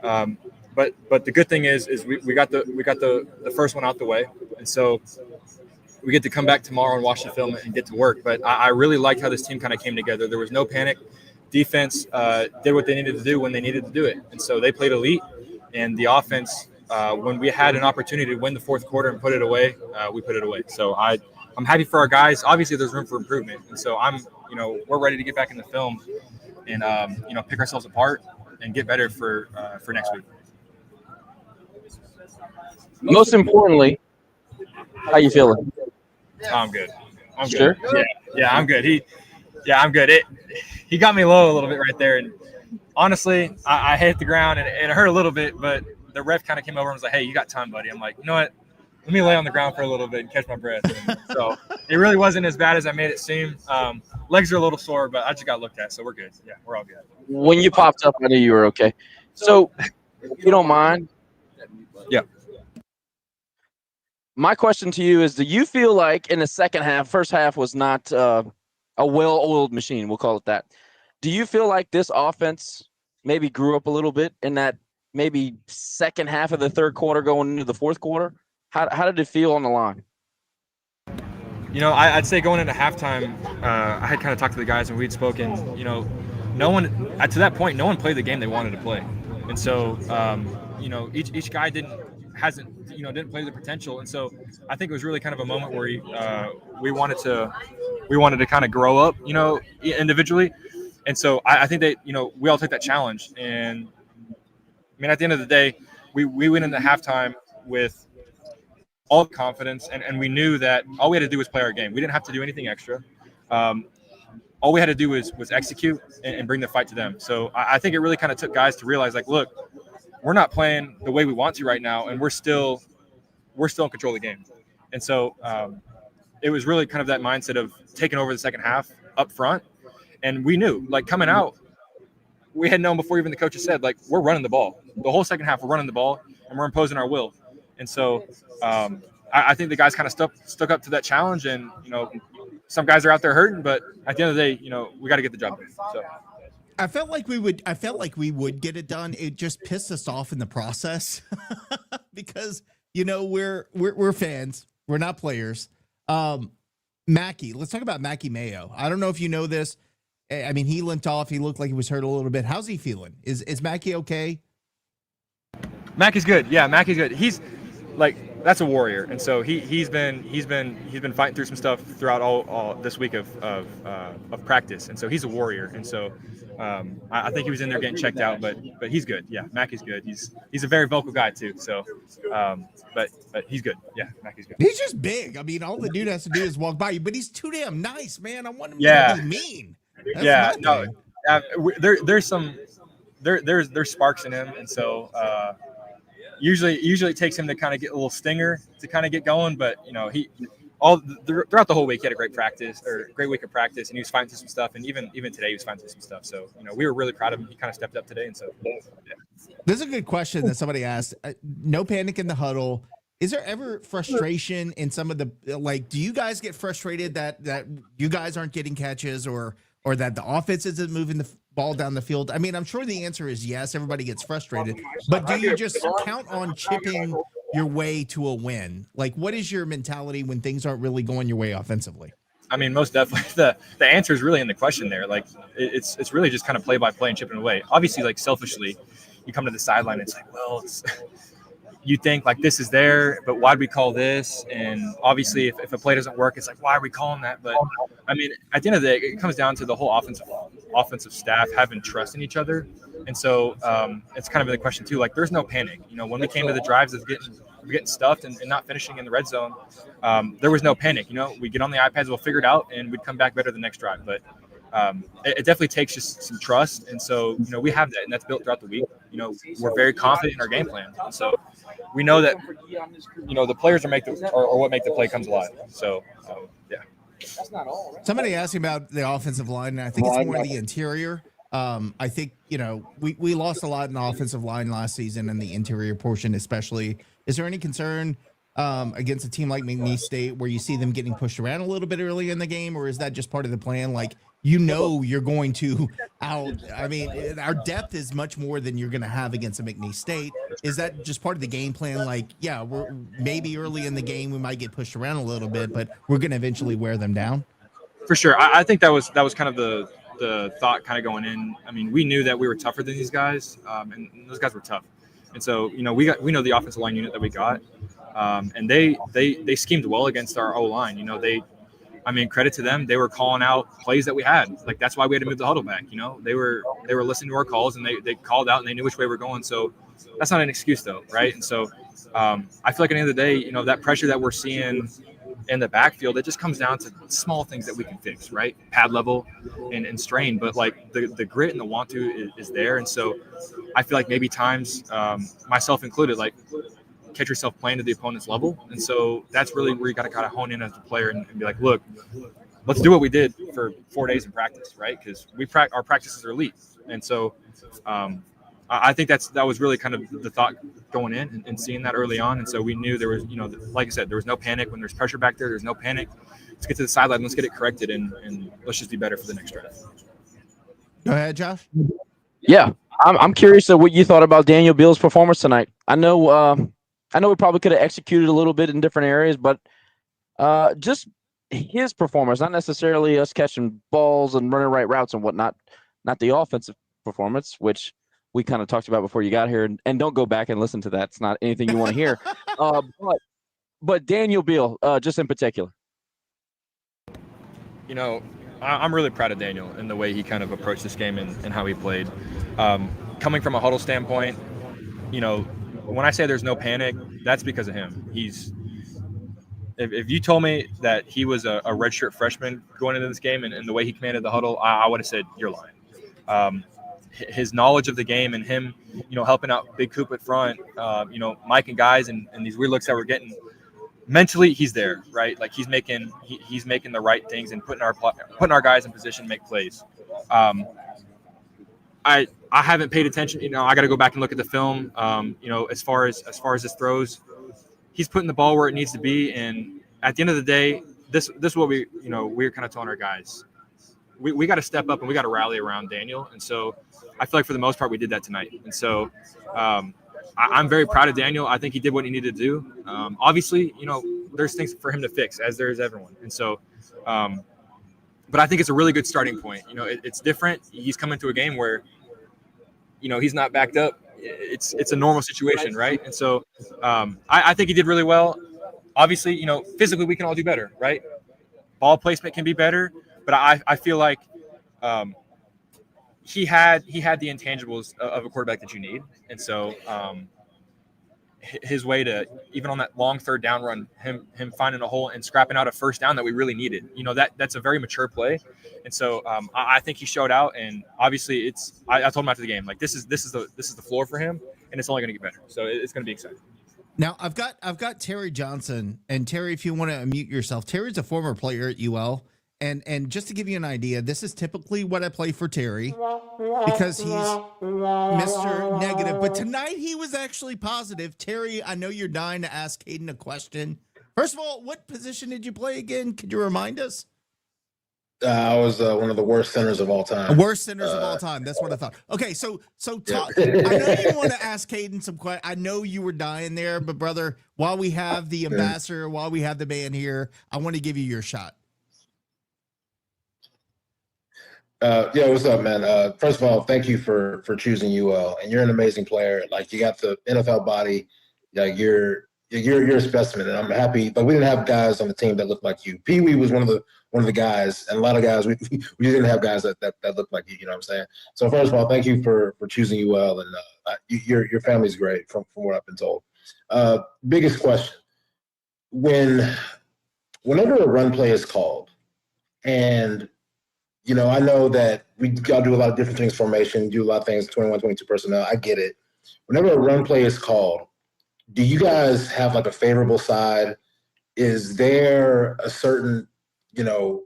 But the good thing is we got the first one out the way. And so we get to come back tomorrow and watch the film and get to work. But I really liked how this team kind of came together. There was no panic. Defense did what they needed to do when they needed to do it. And so they played elite. And the offense, when we had an opportunity to win the fourth quarter and put it away, we put it away. So I'm happy for our guys. Obviously, there's room for improvement. And so we're ready to get back in the film and, pick ourselves apart and get better for next week. Most importantly, how you feeling? I'm good. I'm sure? good. Yeah, I'm good. I'm good. He got me low a little bit right there. And honestly, I hit the ground and it hurt a little bit, but the ref kind of came over and was like, hey, you got time, buddy. I'm like, you know what? Let me lay on the ground for a little bit and catch my breath. And so it really wasn't as bad as I made it seem. Legs are a little sore, but I just got looked at, so we're good. Yeah, we're all good. When you popped up, I knew you were okay. So, if you don't mind. Yeah. My question to you is, do you feel like in the second half, first half was not a well-oiled machine, we'll call it that. Do you feel like this offense maybe grew up a little bit in that maybe second half of the third quarter going into the fourth quarter? How did it feel on the line? I'd say going into halftime, I had kind of talked to the guys and we'd spoken, no one, to that point, no one played the game they wanted to play. And so, each guy didn't play the potential. And so I think it was really kind of a moment where we wanted to kind of grow up, individually. And so I think that, we all took that challenge. And at the end of the day, we went into halftime with all the confidence, and we knew that all we had to do was play our game. We didn't have to do anything extra. All we had to do was execute and bring the fight to them. So I think it really kind of took guys to realize, like, look, we're not playing the way we want to right now, and we're still in control of the game. And so it was really kind of that mindset of taking over the second half up front. And we knew, like, coming out, we had known before even the coaches said, like, we're running the ball. The whole second half, we're running the ball, and we're imposing our will. And so I think the guys kind of stuck up to that challenge. And, some guys are out there hurting, but at the end of the day, we got to get the job done. So I felt like we would get it done. It just pissed us off in the process because, we're fans. We're not players. Mackey, let's talk about Mackey Mayo. I don't know if you know this. I mean, he limped off. He looked like he was hurt a little bit. How's he feeling? Is Mackey okay? Mackey's good. Yeah, Mackey's good. He's like, that's a warrior, and so he's been fighting through some stuff throughout all this week of practice, and so he's a warrior, and so I think he was in there getting checked out, but he's good. Yeah, Mackey's good. He's a very vocal guy too. So, but he's good. Yeah, Mackey's good. He's just big. I mean, all the dude has to do is walk by you, but he's too damn nice, man. I want him to be mean. That's there's sparks in him, and so usually it takes him to kind of get a little stinger to kind of get going, but throughout the whole week he had a great week of practice, and he was fighting through some stuff, and even today he was fighting through some stuff. So we were really proud of him. He kind of stepped up today, and so yeah. This is a good question that somebody asked. No panic in the huddle. Is there ever frustration in some of the, like, do you guys get frustrated that you guys aren't getting catches or that the offense isn't moving the ball down the field? I mean, I'm sure the answer is yes. Everybody gets frustrated, but do you just count on chipping your way to a win? Like, what is your mentality when things aren't really going your way offensively? I mean, most definitely the answer is really in the question there. Like, it's really just kind of play by play and chipping away. Obviously, like, selfishly, you come to the sideline, it's like, well, you think like this is there, but why'd we call this? And obviously if a play doesn't work, it's like, why are we calling that? But I mean, at the end of the day, it comes down to the whole offensive staff having trust in each other. And so it's kind of the question too, like, there's no panic. When we came to the drives of getting stuffed and not finishing in the red zone, there was no panic. We get on the iPads, we'll figure it out, and we'd come back better the next drive. But it definitely takes just some trust. And so, we have that, and that's built throughout the week. We're very confident in our game plan. And so we know that, the players are what make the play comes alive. So, yeah. Somebody asked me about the offensive line, and I think it's more the interior. I think, we lost a lot in the offensive line last season, and the interior portion especially. Is there any concern against a team like McNeese State where you see them getting pushed around a little bit early in the game, or is that just part of the plan? Like, you're going to I mean, our depth is much more than you're going to have against a McNeese State. Is that just part of the game plan? Like, yeah, we're maybe early in the game we might get pushed around a little bit, but we're going to eventually wear them down. For sure. I think that was kind of the thought kind of going in. I mean, we knew that we were tougher than these guys, and those guys were tough. And so, we know the offensive line unit that we got, and they schemed well against our O-line. Credit to them. They were calling out plays that we had. Like, that's why we had to move the huddle back. They were listening to our calls, and they called out, and they knew which way we're going. So that's not an excuse though, right? And so I feel like at the end of the day, that pressure that we're seeing in the backfield, it just comes down to small things that we can fix, right? Pad level and strain, but like the grit and the want to is there. And so I feel like maybe times, myself included, like, catch yourself playing to the opponent's level. And so that's really where you got to kind of hone in as a player and be like, look, let's do what we did for 4 days in practice, right? Because our practices are elite. And so I think that was really kind of the thought going in and seeing that early on. And so we knew there was, like I said, there was no panic. When there's pressure back there's no panic. Let's get to the sideline. Let's get it corrected, and let's just be better for the next drive. Go ahead, Josh. Yeah, I'm curious of what you thought about Daniel Beal's performance tonight. I know we probably could have executed a little bit in different areas, but just his performance, not necessarily us catching balls and running right routes and whatnot, not the offensive performance, which we kind of talked about before you got here. And don't go back and listen to that. It's not anything you want to hear. But Daniel Beal, just in particular. I'm really proud of Daniel and the way he kind of approached this game and how he played. Coming from a huddle standpoint, when I say there's no panic, that's because of him. If you told me that he was a redshirt freshman going into this game and the way he commanded the huddle, I would have said you're lying. his knowledge of the game and him, helping out Big Coop at front, Mike and guys and these weird looks that we're getting. Mentally, he's there, right? Like he's making the right things and putting our guys in position to make plays. I haven't paid attention. I got to go back and look at the film. As far as his throws, he's putting the ball where it needs to be. And at the end of the day, this is what we're kind of telling our guys. We got to step up and we got to rally around Daniel. And so I feel like for the most part we did that tonight. And so I'm very proud of Daniel. I think he did what he needed to do. Obviously, there's things for him to fix, as there is everyone. And so, but I think it's a really good starting point. It's different. He's coming to a game where, he's not backed up. It's a normal situation, right? And so I think he did really well. Obviously, physically we can all do better, right? Ball placement can be better, but I feel like he had the intangibles of a quarterback that you need. And so his way to, even on that long third down run, him finding a hole and scrapping out a first down that we really needed, that's a very mature play. And so I think he showed out, and obviously I told him after the game, like this is the floor for him, and it's only going to get better. So it's going to be exciting. Now I've got Terry Johnson, and Terry, if you want to unmute yourself, Terry's a former player at UL. And just to give you an idea, this is typically what I play for Terry because he's Mr. Negative. But tonight he was actually positive. Terry, I know you're dying to ask Kaden a question. First of all, what position did you play again? Could you remind us? I was one of the worst centers of all time. Worst centers of all time. That's what I thought. Okay, so talk. I know you want to ask Kaden some questions. I know you were dying there, but brother, while we have the ambassador, while we have the man here, I want to give you your shot. What's up, man? First of all, thank you for choosing UL, and you're an amazing player. Like, you got the NFL body. Like, you're a specimen, and I'm happy. But we didn't have guys on the team that looked like you. Pee Wee was one of the guys, and a lot of guys we didn't have guys that looked like you. You know what I'm saying? So first of all, thank you for choosing UL, and your family's great from what I've been told. Biggest question: whenever a run play is called, and I know that we got to do a lot of different things, formation, do a lot of things, 21, 22 personnel. I get it. Whenever a run play is called, do you guys have like a favorable side? Is there a certain, y'all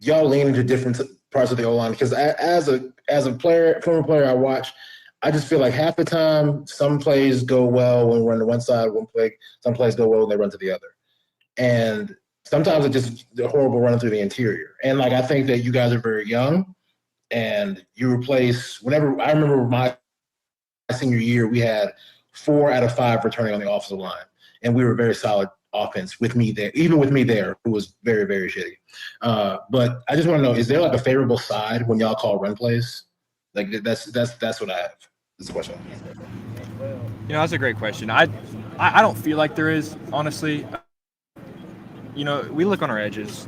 lean into different parts of the O-line? Because as a player, former player I watch, I just feel like half the time some plays go well when we run to one side, some plays go well when they run to the other. And sometimes it's just a horrible run through the interior. And, like, I think that you guys are very young, and you replace – I remember my senior year, we had 4 out of 5 returning on the offensive line, and we were a very solid offense with me there, even with me there, who was very, very shitty. But I just want to know, is there, like, a favorable side when y'all call run plays? Like, that's what I have. That's the question. That's a great question. I don't feel like there is, honestly. We look on our edges.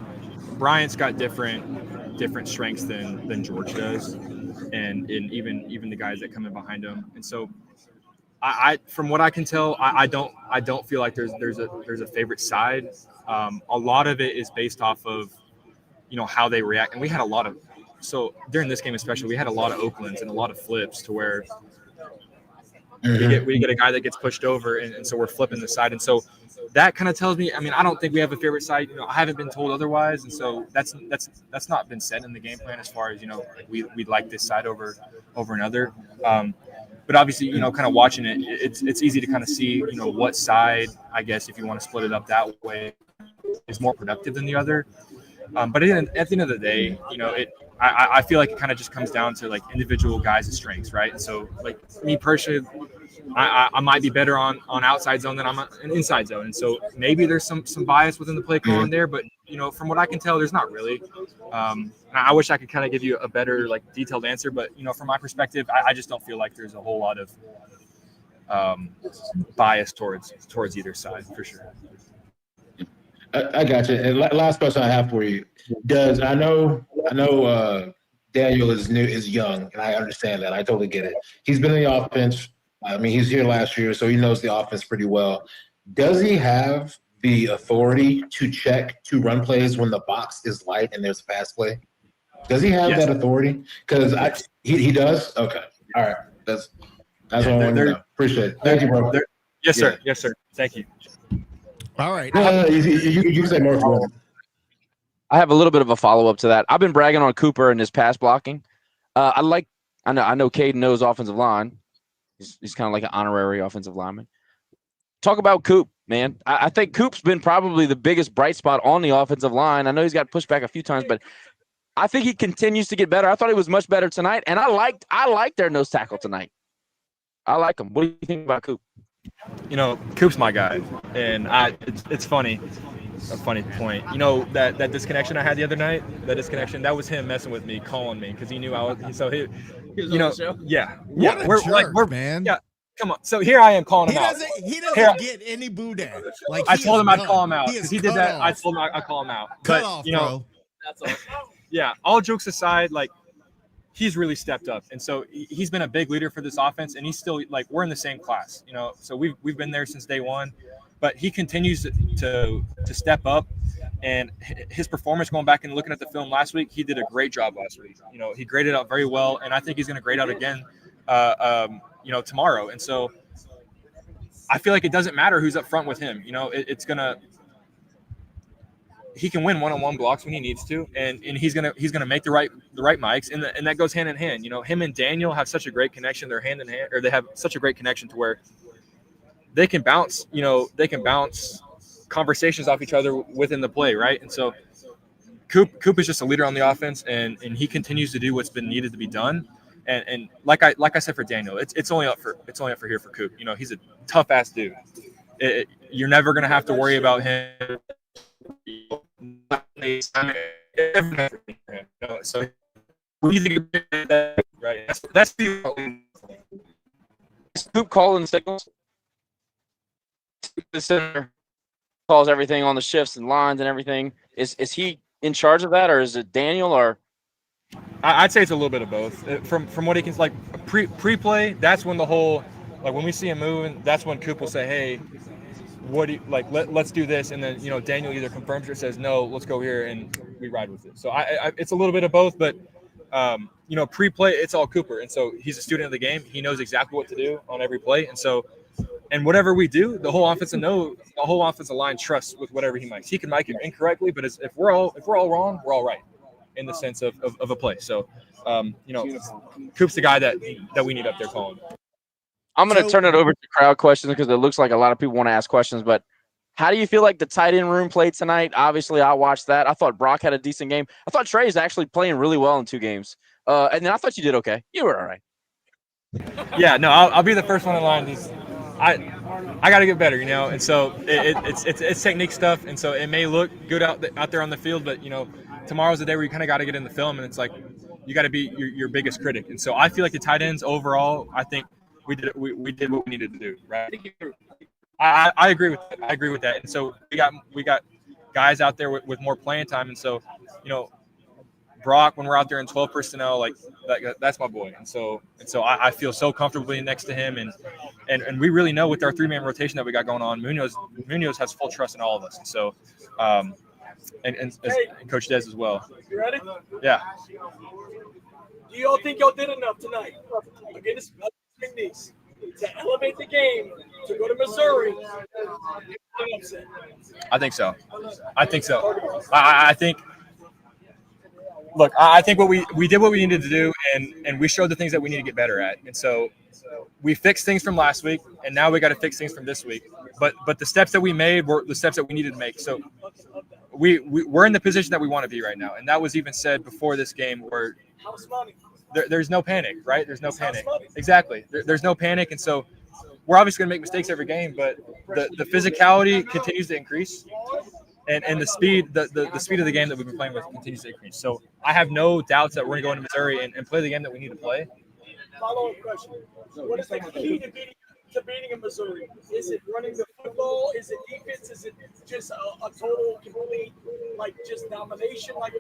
Bryant's got different strengths than George does, and even the guys that come in behind him. And so, I from what I can tell, I don't feel like there's a favorite side. A lot of it is based off of how they react, and we had a lot of. So during this game especially, we had a lot of Oaklands and a lot of flips to where we get a guy that gets pushed over, and so we're flipping the side, and so. That kind of tells me. I mean, I don't think we have a favorite side. I haven't been told otherwise, and so that's not been said in the game plan as far as we like this side over another. But obviously, kind of watching it, it's easy to kind of see what side, I guess, if you want to split it up that way, is more productive than the other. But at the end of the day, I feel like it kind of just comes down to like individual guys' strengths, right? And so, like me personally. I might be better on outside zone than I'm an inside zone. And so maybe there's some bias within the play calling there, but from what I can tell, there's not really. I wish I could kind of give you a better like detailed answer, but from my perspective, I just don't feel like there's a whole lot of bias towards either side for sure. I got you. And last question I have for you. I know Daniel is young, and I understand that. I totally get it. He's been in the offense. I mean, he's here last year, so he knows the offense pretty well. Does he have the authority to check 2 run plays when the box is light and there's a pass play? Does he have Yes. that authority? Because he does. Okay, all right. That's what I wanted to know. Appreciate it. Thank you, bro. Yes, sir. Yes, sir. Thank you. All right. No, you can say more if you want. I have a little bit of a follow-up to that. I've been bragging on Cooper and his pass blocking. I know Caden knows offensive line. He's kind of like an honorary offensive lineman. Talk about Coop, man. I think Coop's been probably the biggest bright spot on the offensive line. I know he's got pushed back a few times, but I think he continues to get better. I thought he was much better tonight, and I liked their nose tackle tonight. I like him. What do you think about Coop? You know, Coop's my guy, and it's funny. A funny point. You know, that disconnection I had the other night, that was him messing with me, calling me, because he knew I was. So he was on the show? Yeah. What a jerk, man. Yeah. Come on. So here I am calling him out. He doesn't get any boudin. Like, I told him I'd call him out because he did that. I told him I'd call him out. Cut but off, you know, bro. That's all. Yeah. All jokes aside, like, he's really stepped up, and so he's been a big leader for this offense, and he's still, like, we're in the same class, you know. So we've been there since day one, but he continues to step up. And his performance, going back and looking at the film last week, he did a great job last week. You know, he graded out very well, and I think he's going to grade out again, tomorrow. And so I feel like it doesn't matter who's up front with him. You know, he can win one-on-one blocks when he needs to, and he's gonna make the right mics, and that goes hand in hand. You know, him and Daniel have such a great connection. They're hand in hand, or they have such a great connection to where they can bounce. You know, they can bounce conversations off each other within the play, right? And so Coop is just a leader on the offense, and he continues to do what's been needed to be done. And like I said for Daniel, it's only up for here for Coop. You know, he's a tough ass dude. You're never gonna have to worry about him. So we think of that, right? That's the Coop calling signals. The center calls everything on the shifts and lines and everything. Is he in charge of that, or is it Daniel? Or I'd say it's a little bit of both. From what he can, like, pre-play, that's when the whole, like, when we see him moving, that's when Coop will say, hey, what do you like? Let's do this, and then, you know, Daniel either confirms or says no, let's go here, and we ride with it. So it's a little bit of both, but you know, pre-play, it's all Cooper, and so he's a student of the game. He knows exactly what to do on every play, and so. And whatever we do, the whole offensive line trusts with whatever he mics. He can mic it incorrectly, but if we're all wrong, we're all right in the sense of a play. So, you know, Coop's the guy that we need up there calling. I'm going to turn it over to crowd questions because it looks like a lot of people want to ask questions. But how do you feel like the tight end room played tonight? Obviously, I watched that. I thought Brock had a decent game. I thought Trey's actually playing really well in 2 games. And then I thought you did okay. You were all right. Yeah, no, I'll be the first one in line. I got to get better, you know, and so it's technique stuff, and so it may look good out there on the field, but, you know, tomorrow's the day where you kind of got to get in the film, and it's like you got to be your biggest critic. And so I feel like the tight ends overall, I think we did what we needed to do, right? I agree with that. I agree with that. And so we got guys out there with more playing time, and so, you know, Brock, when we're out there in 12 personnel, like that's my boy, and so I feel so comfortably next to him, and we really know with our 3-man rotation that we got going on, Munoz has full trust in all of us, and so and Coach Des as well. You ready? Yeah. Do y'all think y'all did enough tonight against McNeese to elevate the game to go to Missouri? I think so. I think. Look, I think what we did what we needed to do, and we showed the things that we need to get better at. And so we fixed things from last week, and now we got to fix things from this week. But the steps that we made were the steps that we needed to make. So we're in the position that we want to be right now. And that was even said before this game, where there's no panic, right? There's no panic. Exactly. There's no panic. And so we're obviously going to make mistakes every game, but the physicality continues to increase. And the speed of the game that we've been playing with continues to increase. So I have no doubts that we're going to go into Missouri and play the game that we need to play. Follow-up question. What is the key to beating in Missouri? Is it running the football? Is it defense? Is it just a total, complete, like, just domination? Like,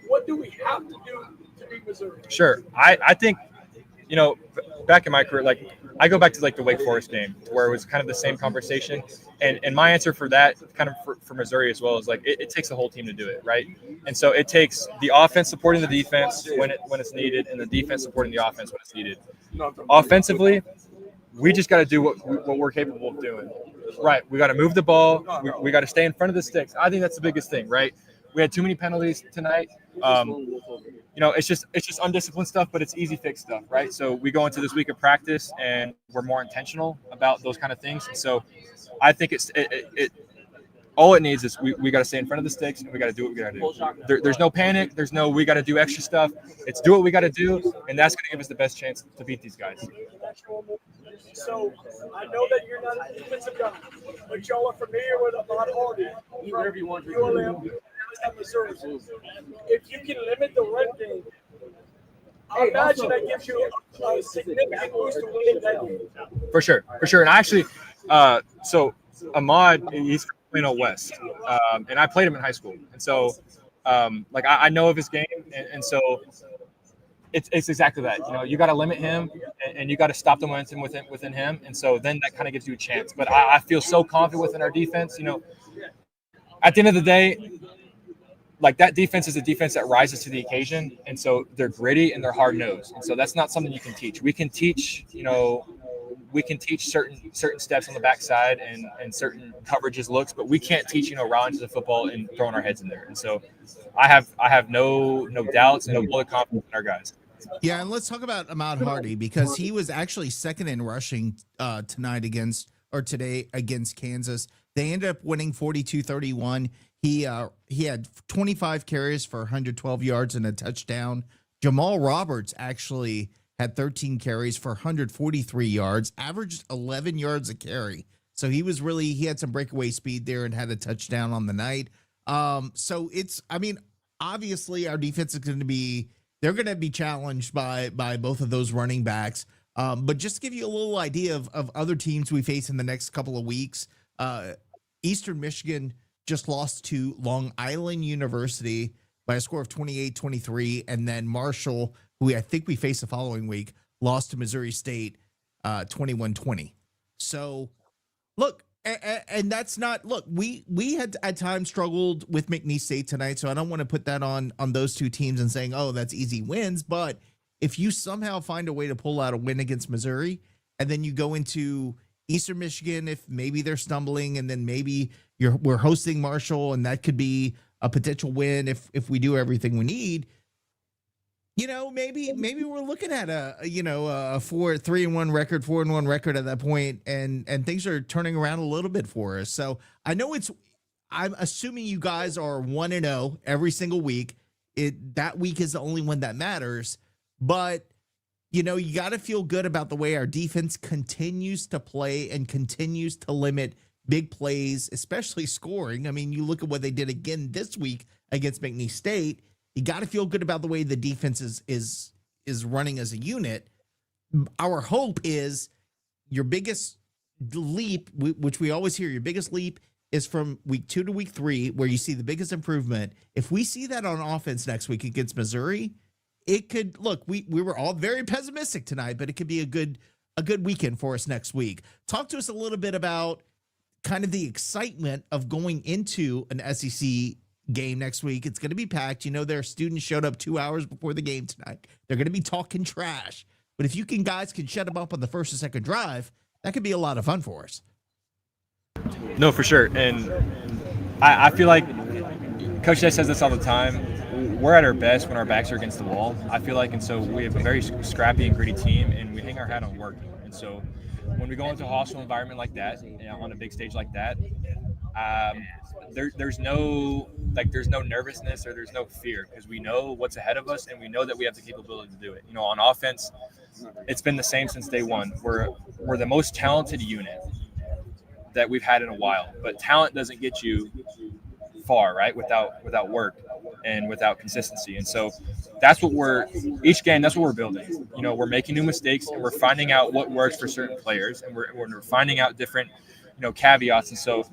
what do we have to do to beat Missouri? Sure. I think, you know, back in my career, like I go back to like the Wake Forest game where it was kind of the same conversation. And my answer for that, kind of for Missouri as well, is like it takes the whole team to do it, right? And so it takes the offense supporting the defense when it's needed, and the defense supporting the offense when it's needed. Offensively, we just got to do what we're capable of doing. Right, we got to move the ball. We got to stay in front of the sticks. I think that's the biggest thing, right? We had too many penalties tonight. It's just undisciplined stuff, but it's easy fix stuff, right? So we go into this week of practice and we're more intentional about those kind of things. And so I think all it needs is we got to stay in front of the sticks and we got to do what we got to do. There's no panic. There's no we got to do extra stuff. It's do what we got to do, and that's going to give us the best chance to beat these guys. So I know that you're not a defensive guy, but y'all are familiar with Ahmad Hardy from ULM and Missouri. If you can limit the run game, I imagine that gives you a significant boost to winning that game. For sure. And actually, so Ahmad, he's from Plano West, and I played him in high school, and so I know of his game, and so it's exactly that. You got to limit him, and you got to stop the momentum within him, and so then that kind of gives you a chance. But I feel so confident within our defense. At the end of the day, like that defense is a defense that rises to the occasion, and so they're gritty and they're hard nosed, and so that's not something you can teach. We can teach, certain steps on the backside and certain coverages looks, but we can't teach, rallying to the football and throwing our heads in there. And so I have no doubts and no bullet confidence in our guys. Yeah, and let's talk about Ahmad Hardy because he was actually second in rushing today against Kansas. They ended up winning 42-31. He had 25 carries for 112 yards and a touchdown. Jamal Roberts actually had 13 carries for 143 yards, averaged 11 yards a carry. So he had some breakaway speed there and had a touchdown on the night. So obviously our defense is they're going to be challenged by both of those running backs. But just to give you a little idea of other teams we face in the next couple of weeks, Eastern Michigan just lost to Long Island University by a score of 28-23, and then Marshall, who I think we face the following week, lost to Missouri State 21-20. So, look, and that's not – look, we had at times struggled with McNeese State tonight, so I don't want to put that on those two teams and saying, oh, that's easy wins. But if you somehow find a way to pull out a win against Missouri, and then you go into Eastern Michigan, if maybe they're stumbling, and then maybe we're hosting Marshall, and that could be a potential win if we do everything we need. Maybe we're looking at a 3-1 record, 4-1 record at that point, and things are turning around a little bit for us. So I know I'm assuming you guys are 1-0 every single week. That week is the only one that matters, but you got to feel good about the way our defense continues to play and continues to limit big plays, especially scoring. I mean, you look at what they did again this week against McNeese State. You got to feel good about the way the defense is running as a unit. Our hope is your biggest leap, which we always hear, your biggest leap is from week 2 to week 3, where you see the biggest improvement. If we see that on offense next week against Missouri, it could look. We were all very pessimistic tonight, but it could be a good weekend for us next week. Talk to us a little bit about kind of the excitement of going into an SEC game next week. It's going to be packed. Their students showed up 2 hours before the game tonight. They're going to be talking trash. But if guys can shut them up on the first and second drive, that could be a lot of fun for us. No, for sure. And I feel like Coach Day says this all the time. We're at our best when our backs are against the wall, I feel like. And so we have a very scrappy and gritty team, and we hang our hat on work. And so when we go into a hostile environment like that, on a big stage like that, there's no nervousness or there's no fear, because we know what's ahead of us and we know that we have the capability to do it. On offense, it's been the same since day one. We're the most talented unit that we've had in a while, but talent doesn't get you far, right? Without work and without consistency. And so that's what each game, that's what we're building. We're making new mistakes and we're finding out what works for certain players, and we're finding out different caveats. And so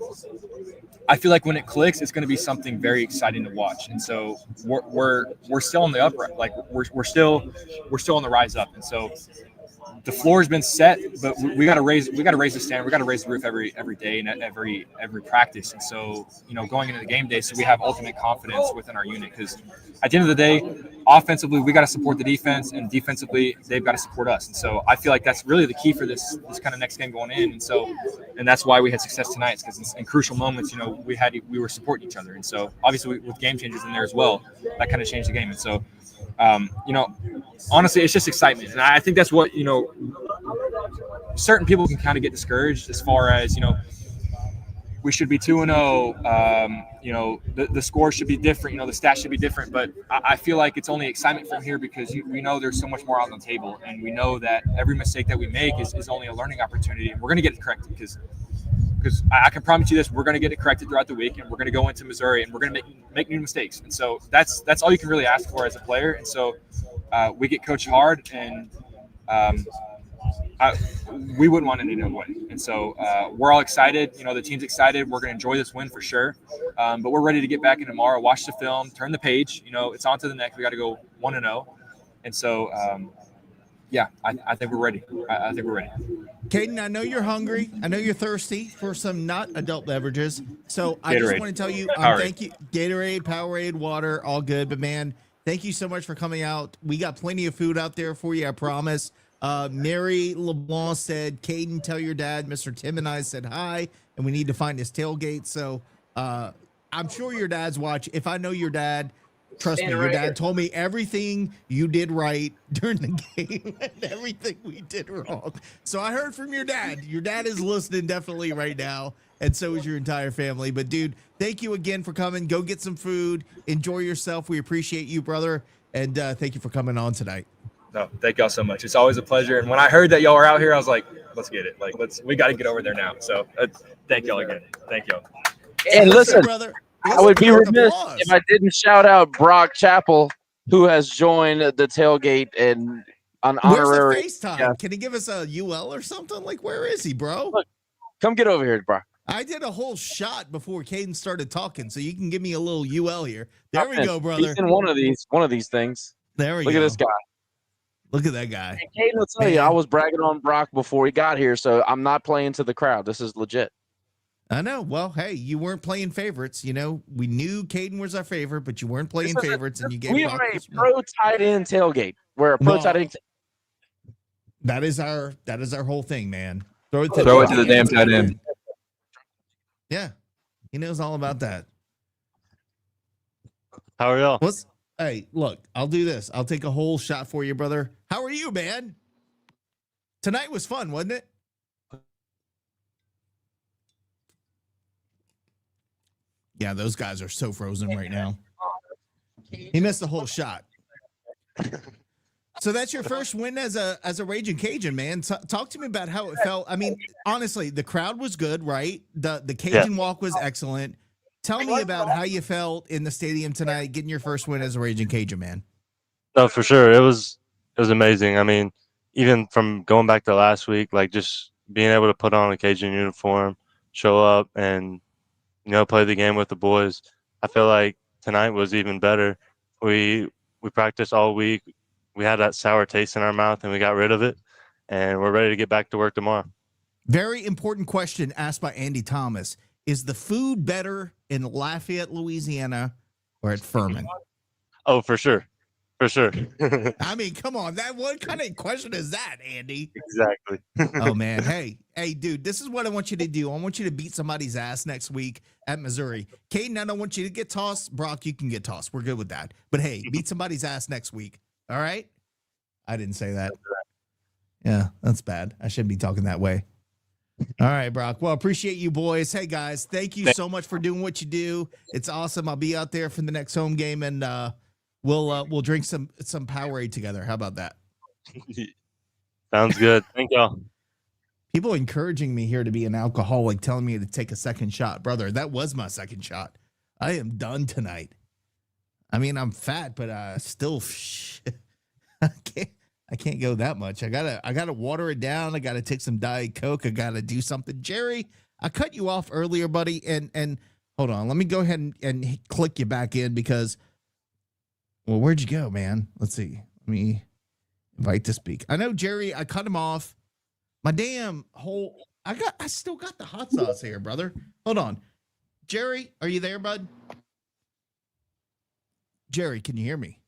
I feel like when it clicks, it's going to be something very exciting to watch. And so we're still on the upright, like we're still on the rise up. And so the floor has been set, but we got to raise the standard. We got to raise the roof every day and every practice. And so, going into the game day, so we have ultimate confidence within our unit, because at the end of the day, offensively, we got to support the defense, and defensively, they've got to support us. And so I feel like that's really the key for this kind of next game going in. And that's why we had success tonight, because in crucial moments, we were supporting each other. And so obviously with game changers in there as well, that kind of changed the game. And so, honestly, it's just excitement. And I think that's what, certain people can kind of get discouraged as far as, we should be 2-0. The score should be different. The stats should be different. But I feel like it's only excitement from here, because we know there's so much more on the table, and we know that every mistake that we make is only a learning opportunity, and we're going to get it corrected, because I can promise you this: we're going to get it corrected throughout the week, and we're going to go into Missouri, and we're going to make new mistakes. And so that's all you can really ask for as a player. And so we get coached hard, and we wouldn't want any other way. And so we're all excited. The team's excited. We're going to enjoy this win for sure. But we're ready to get back in tomorrow, watch the film, turn the page. It's on to the next. We got to go 1-0. And so, I think we're ready. I think we're ready. Kaden, I know you're hungry. I know you're thirsty for some not adult beverages. So I just want to tell you, thank you. Gatorade, Powerade, water, all good. But, man, thank you so much for coming out. We got plenty of food out there for you, I promise. Mary LeBlanc said, Kaden, tell your dad Mr. Tim and I said hi, and we need to find his tailgate. So I'm sure your dad's watch. If I know your dad, trust me, your dad told me everything you did right during the game and everything we did wrong. So I heard from your dad. Your dad is listening definitely right now, and so is your entire family. But, dude, thank you again for coming. Go get some food. Enjoy yourself. We appreciate you, brother, and thank you for coming on tonight. No, thank y'all so much. It's always a pleasure. And when I heard that y'all were out here, I was like, let's get it. We got to get over there now. So thank y'all again. Thank y'all. And listen, brother. I would be remiss if I didn't shout out Brock Chappell, who has joined the tailgate and on honorary. Where's the FaceTime? Yeah. Can he give us a UL or something? Like, where is he, bro? Look, come get over here, Brock. I did a whole shot before Kaden started talking, so you can give me a little UL here. There we go, brother. He's in one of these things. There we go. Look at this guy. Look at that guy. And Kaden will tell you, I was bragging on Brock before he got here, so I'm not playing to the crowd. This is legit. I know. Well, hey, you weren't playing favorites. We knew Kaden was our favorite, but you weren't playing favorites, and you gave. We are a pro tight end tailgate. We're a pro tight end. That is our whole thing, man. Throw it to the damn tight end. Yeah, he knows all about that. How are y'all? Hey, look, I'll do this. I'll take a whole shot for you, brother. How are you, man? Tonight was fun, wasn't it? Yeah, those guys are so frozen right now. He missed the whole shot. So that's your first win as a Raging Cajun, man. Talk to me about how it felt. I mean, honestly, the crowd was good, right? The Cajun walk was excellent. Tell me about how you felt in the stadium tonight, getting your first win as a Raging Cajun, man. No, for sure. It was amazing. I mean, even from going back to last week, like just being able to put on a Cajun uniform, show up, and play the game with the boys. I feel like tonight was even better. We practiced all week. We had that sour taste in our mouth, and we got rid of it, and we're ready to get back to work tomorrow. Very important question asked by Andy Thomas. Is the food better in Lafayette, Louisiana, or at Furman? Oh, for sure. For sure. I mean, come on. What kind of question is that, Andy? Exactly. Oh, man. Hey, dude, this is what I want you to do. I want you to beat somebody's ass next week at Missouri. Kaden, I don't want you to get tossed. Brock, you can get tossed. We're good with that. But, hey, beat somebody's ass next week. All right? I didn't say that. Yeah, that's bad. I shouldn't be talking that way. All right, Brock. Well, appreciate you, boys. Hey, guys, thank you so much for doing what you do. It's awesome. I'll be out there for the next home game, and we'll drink some Powerade together. How about that? Sounds good. Thank y'all. People encouraging me here to be an alcoholic, telling me to take a second shot. Brother, that was my second shot. I am done tonight. I mean, I'm fat, but still, I can't go that much. I gotta water it down. I gotta take some Diet Coke. I gotta do something. Jerry, I cut you off earlier, buddy. And hold on, let me go ahead and click you back in because, well, where'd you go, man? Let's see. Invite to speak. I know, Jerry, I cut him off. My damn whole I still got the hot sauce here, brother. Hold on. Jerry, are you there, bud? Jerry, can you hear me?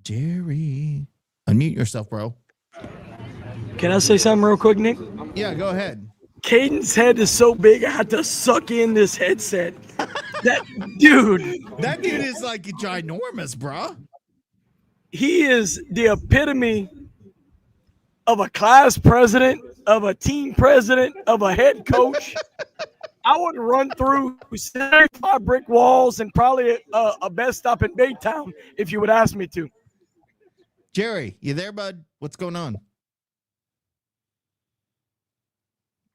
Jerry. Unmute yourself, bro. Can I say something real quick, Nick? Yeah, go ahead. Caden's head is so big, I had to suck in this headset. That dude is like ginormous, bro. He is the epitome of a class president, of a team president, of a head coach. I would run through 75 brick walls and probably a best stop in Baytown if you would ask me to. Jerry, you there, bud? What's going on?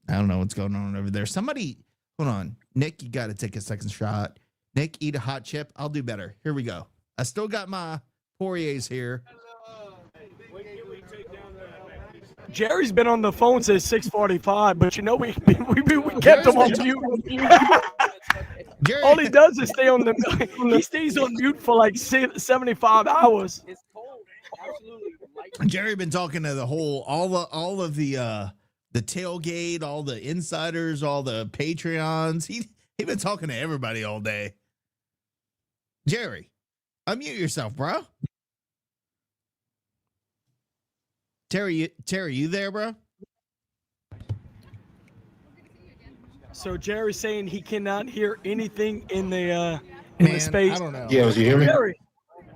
I don't know what's going on over there. Somebody, hold on. Nick, you got to take a second shot. Nick, eat a hot chip. I'll do better. Here we go. I still got my Poiriers here. Jerry's been on the phone since 6:45, but you know we kept him on mute. All he does is stay on the. He stays on mute for like 75 hours. Jerry been talking to the whole all of the tailgate, all the insiders, all the Patreons. He been talking to everybody all day. Jerry, unmute yourself, bro. Terry, you there, bro? So Jerry's saying he cannot hear anything in the space. I don't know. Yeah, was you hear me? Jerry.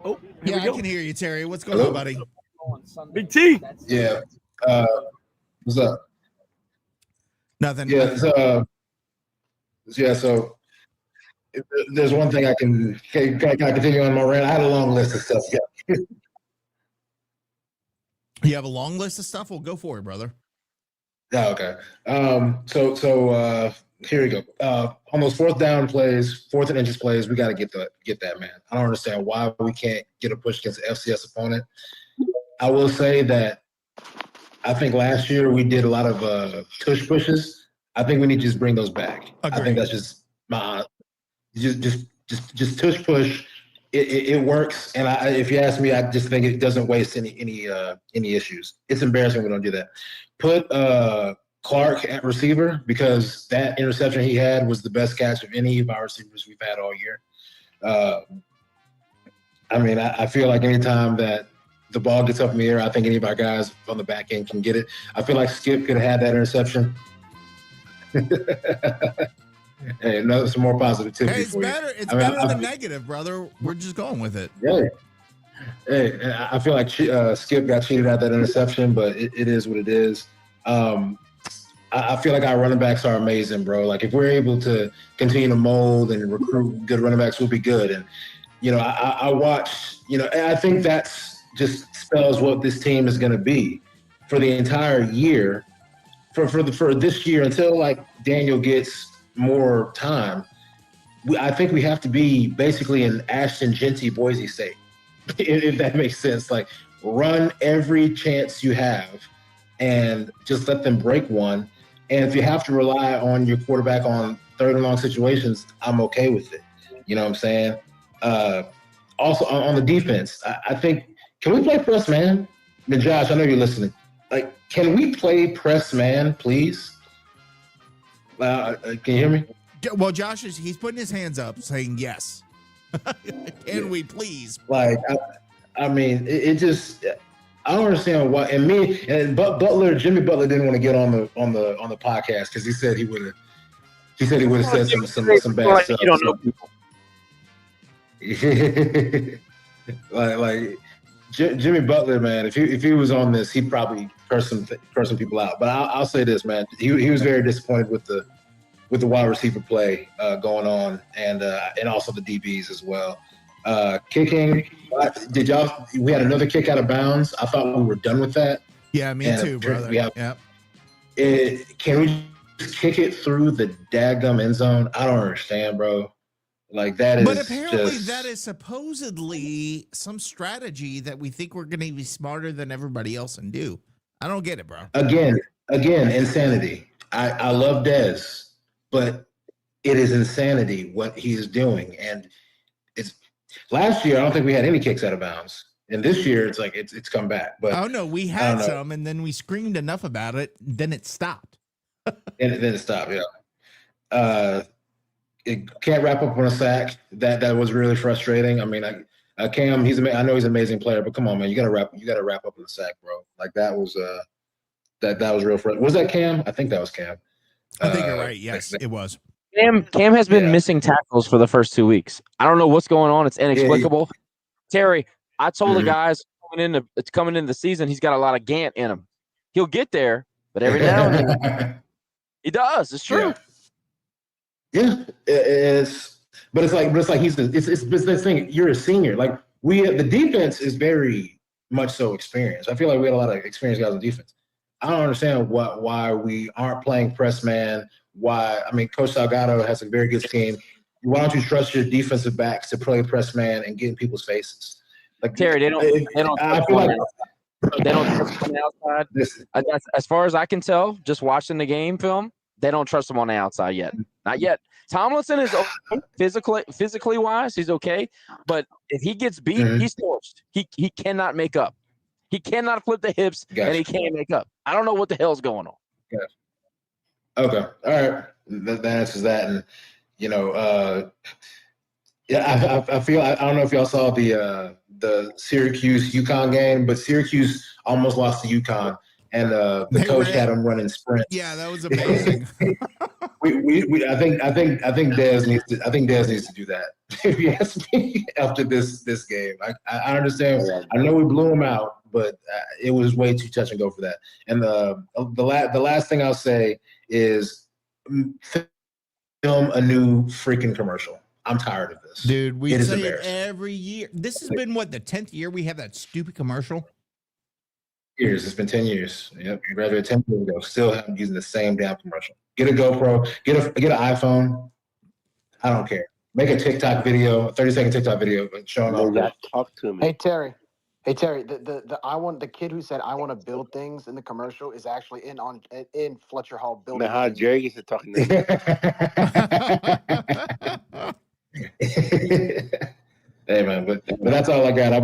Oh, yeah, I can hear you, Terry. What's going on, buddy? Big T. Yeah. What's up? Nothing. Yeah. So there's one thing I can continue on my rant. I had a long list of stuff. Yeah. You have a long list of stuff? Well, go for it, brother. Yeah, okay. So here we go. On those fourth and inches plays, we got to get that, man. I don't understand why we can't get a push against an FCS opponent. I will say that I think last year we did a lot of tush pushes. I think we need to just bring those back. Agreed. I think that's just my just tush push. It works, and if you ask me, I just think it doesn't waste any issues. It's embarrassing we don't do that. Put Clark at receiver, because that interception he had was the best catch of any of our receivers we've had all year. I feel like anytime that the ball gets up in the air, I think any of our guys on the back end can get it. I feel like Skip could have had that interception. Hey, no, some more positivity. Hey, it's better. It's better than negative, brother. We're just going with it. Yeah. Hey, I feel like Skip got cheated at that interception, but it is what it is. I feel like our running backs are amazing, bro. Like, if we're able to continue to mold and recruit good running backs, we'll be good. And I watch. And I think that's just spells what this team is going to be for the entire year, for this year, until like Daniel gets more time. I think we have to be basically an Ashton Genty Boise State, if that makes sense. Like, run every chance you have and just let them break one. And if you have to rely on your quarterback on third and long situations, I'm okay with it. You know what I'm saying? Also on the defense, I think, can we play press man? Then Josh, I know you're listening. Like, can we play press man, please? Can you hear me? Well, Josh he's putting his hands up saying yes. Can we please? Like, it just, I don't understand why. And Jimmy Butler didn't want to get on the podcast because he said he would have said some bad stuff. You don't know people. like Jimmy Butler, man. If he was on this, he'd probably curse some people out. But I'll say this, man. He was very disappointed with the wide receiver play going on, and also the DBs as well. Kicking, we had another kick out of bounds. I thought we were done with that. Yeah, me too, brother. Yep. Can we just kick it through the daggum end zone? I don't understand, bro. Like, that is. But apparently that is supposedly some strategy that we think we're going to be smarter than everybody else and do. I don't get it, bro. Again, insanity. I love Dez, but it is insanity what he is doing. And it's last year, I don't think we had any kicks out of bounds. And this year, it's like it's come back. But oh no, we had some, and then we screamed enough about it, then it stopped. And then it stopped. Yeah. It can't wrap up on a sack. That was really frustrating. I mean, Cam, I know he's an amazing player, but come on, man, you gotta wrap up on the sack, bro. Like that was that was real frustrating. Was that Cam? I think that was Cam. I think you're right. Yes, it was. Cam has been missing tackles for the first 2 weeks. I don't know what's going on. It's inexplicable. Terry, I told the guys coming into the season, he's got a lot of Gant in him. He'll get there, but every now and then he does. It's true. Yeah, it's like it's this thing. You're a senior. Like the defense is very much so experienced. I feel like we had a lot of experienced guys on defense. I don't understand why we aren't playing press man. Why? I mean, Coach Salgado has a very good scheme. Why don't you trust your defensive backs to play press man and get in people's faces? Like Terry, they don't. I feel like they don't trust on the outside. As far as I can tell, just watching the game film, they don't trust him on the outside yet. Not yet. Tomlinson is okay, physically wise, he's okay. But if he gets beat, he's torched. He cannot make up. He cannot flip the hips, and he can't make up. I don't know what the hell's going on. Gotcha. Okay. All right. That answers that. And, I feel I don't know if y'all saw the Syracuse UConn game, but Syracuse almost lost to UConn, and the coach had them running sprints. Yeah, that was amazing. I think Dez needs to do that. If you ask me, after this game, I understand. I know we blew him out, but it was way too touch and go for that. And the last thing I'll say is film a new freaking commercial. I'm tired of this, dude. We say it every year. This has been the 10th year we have that stupid commercial. Years. It's been 10 years. Yep, you graduated 10 years ago. Still using the same damn commercial. Get a GoPro. Get an iPhone. I don't care. Make a TikTok video, a 30-second TikTok video, showing off. Talk to me. Hey Terry, the kid who said I want to build things in the commercial is actually in Fletcher Hall building. Now, how Jerry gets to talking to Hey man, but that's all I got. I'll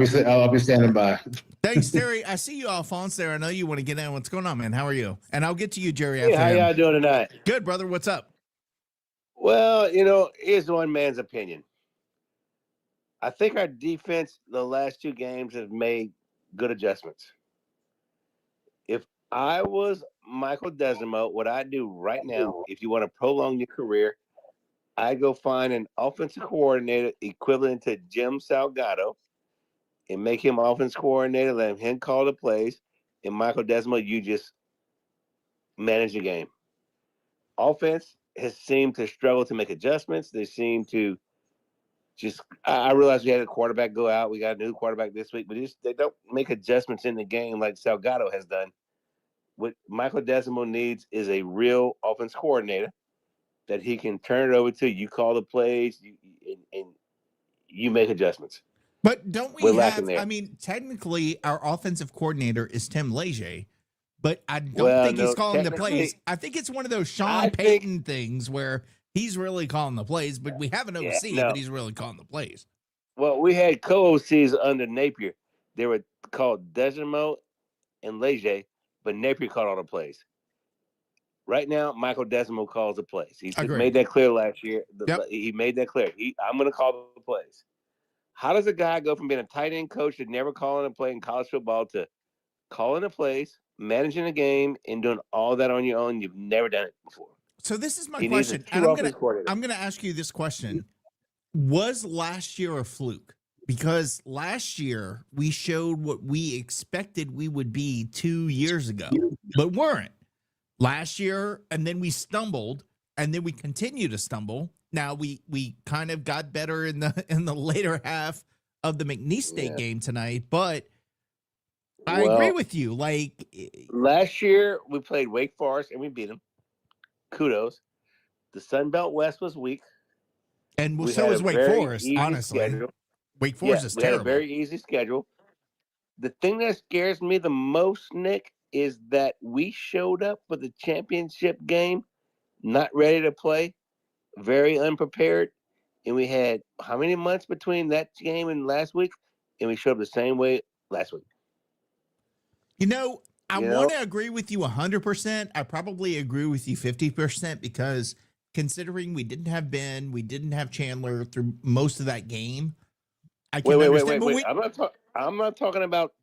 be standing by. Thanks, Terry. I see you, Alphonse. There, I know you want to get in. What's going on, man? How are you? And I'll get to you, Jerry. After how y'all doing tonight? Good, brother. What's up? Well, here's one man's opinion. I think our defense the last 2 games have made good adjustments. If I was Michael Desimo, what I'd do right now, if you want to prolong your career, I'd go find an offensive coordinator equivalent to Jim Salgado and make him offensive coordinator, let him call the plays, and Michael Desimo, you just manage the game. Offense has seemed to struggle to make adjustments. They seem to I realized we had a quarterback go out. We got a new quarterback this week, but they don't make adjustments in the game like Salgado has done. What Michael Desimo needs is a real offense coordinator that he can turn it over to. You call the plays, and you make adjustments. But don't we have? I mean, technically, our offensive coordinator is Tim Leger, but I don't think he's calling the plays. I think it's one of those Sean Payton things where he's really calling the plays, but we have an OC, but he's really calling the plays. Well, we had co-OCs under Napier. They were called Desimo and Leger, but Napier called all the plays. Right now, Michael Desimo calls the plays. He made that clear last year. He made that clear. I'm going to call the plays. How does a guy go from being a tight end coach to never calling a play in college football to calling the plays, managing a game, and doing all that on your own? You've never done it before. So this is my question. And I'm going to ask you this question. Was last year a fluke? Because last year we showed what we expected we would be 2 years ago, but weren't. Last year, and then we stumbled, and then we continue to stumble. Now we kind of got better in the later half of the McNeese State game tonight, but I agree with you. Like last year, we played Wake Forest and we beat them. Kudos. The Sun Belt West was weak, and so was Wake Forest. Honestly, schedule. Wake Forest is terrible. We had a very easy schedule. The thing that scares me the most, Nick, is that we showed up for the championship game not ready to play, very unprepared, and we had how many months between that game and last week, and we showed up the same way last week. I want to agree with you 100%. I probably agree with you 50% because considering we didn't have Ben, we didn't have Chandler through most of that game. I can understand. Wait. I'm not talking about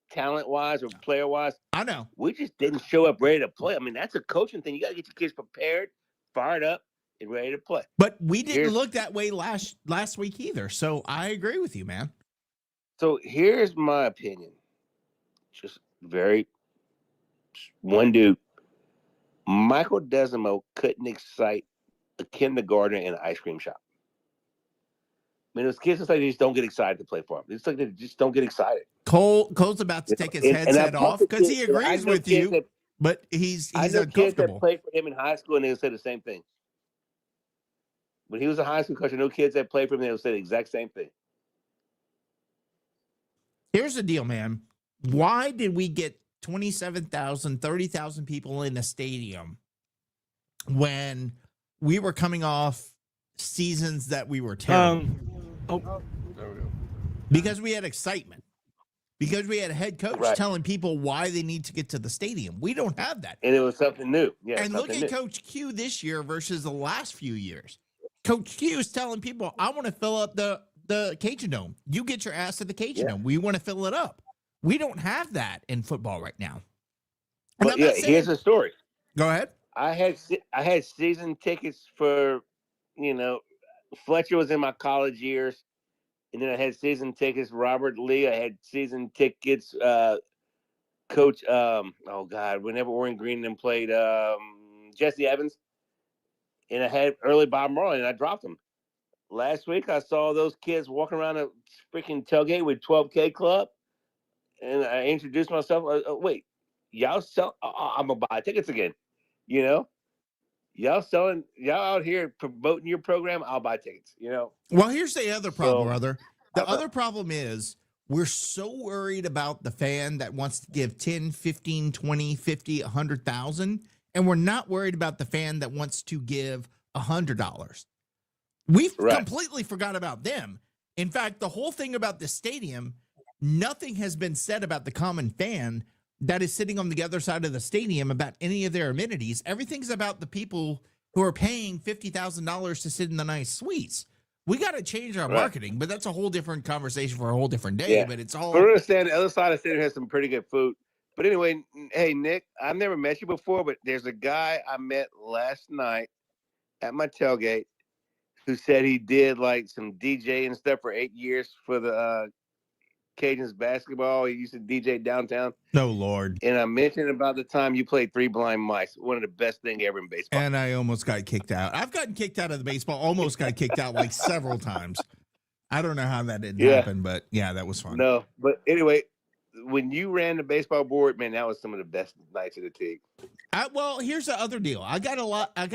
talent-wise or player-wise. I know. We just didn't show up ready to play. I mean, that's a coaching thing. You got to get your kids prepared, fired up, and ready to play. But we didn't look that way last week either. So I agree with you, man. So here's my opinion. Just one dude. Michael Desimo couldn't excite a kindergartner in an ice cream shop. I mean, those kids just like they just don't get excited to play for him. It's like they just don't get excited. Cole's about to take his headset off because he agrees with you, but he's uncomfortable. Kids that played for him in high school and they would say the same thing. When he was a high school coach, I know kids that played for him, they would say the exact same thing. Here's the deal, man. Why did we get 27,000, 30,000 people in a stadium when we were coming off seasons that we were terrible? There we go. Because we had excitement. Because we had a head coach telling people why they need to get to the stadium. We don't have that. And it was something new. Yeah. And look at Coach Q this year versus the last few years. Coach Q is telling people, I want to fill up the Cajun Dome. You get your ass to the Cajun Dome. We want to fill it up. We don't have that in football right now. Well, here's the story. Go ahead. I had season tickets for, Fletcher was in my college years. And then I had season tickets, Robert Lee. I had season tickets, Coach, whenever Orin Green and played Jesse Evans. And I had early Bob Marley, and I dropped them. Last week, I saw those kids walking around a freaking tailgate with 12K Club. And I introduced myself. Wait, y'all sell? I'm going to buy tickets again. Y'all out here promoting your program, I'll buy tickets, Well, here's the other problem, brother. The other problem is we're so worried about the fan that wants to give 10, 15, 20, 50, 100,000, and we're not worried about the fan that wants to give $100. We've completely forgot about them. In fact, the whole thing about the stadium, nothing has been said about the common fan that is sitting on the other side of the stadium about any of their amenities. Everything's about the people who are paying $50,000 to sit in the nice suites. We got to change our marketing, but that's a whole different conversation for a whole different day. Yeah. But it's all. But I understand the other side of the stadium has some pretty good food. But anyway, hey, Nick, I've never met you before, but there's a guy I met last night at my tailgate who said he did like some DJ and stuff for 8 years for the Cajuns basketball. He used to DJ downtown. No, Lord. And I mentioned about the time you played Three Blind Mice, one of the best things ever in baseball. And I almost got kicked out. I've gotten kicked out of the baseball, almost got kicked out like several times. I don't know how that didn't happen, but yeah, that was fun. No, but anyway, when you ran the baseball board, man, that was some of the best nights of the team. Well, here's the other deal. I got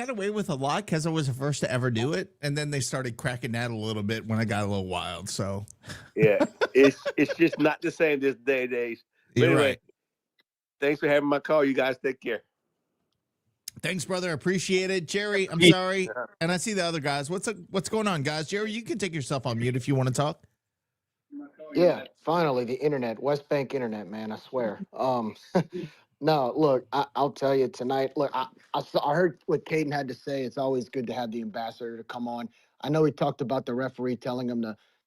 away with a lot because I was the first to ever do it, and then they started cracking that a little bit when I got a little wild. So yeah, it's just not the same this day and age. But You're anyway, right. Thanks for having my call. You guys take care. Thanks, brother. Appreciate it. Jerry, I'm sorry. And I see the other guys. What's going on, guys? Jerry, you can take yourself on mute if you want to talk. Yeah, finally, the internet, West Bank internet, man, I swear. No, look, I'll tell you tonight. Look, I heard what Kaden had to say. It's always good to have the ambassador to come on. I know he talked about the referee telling him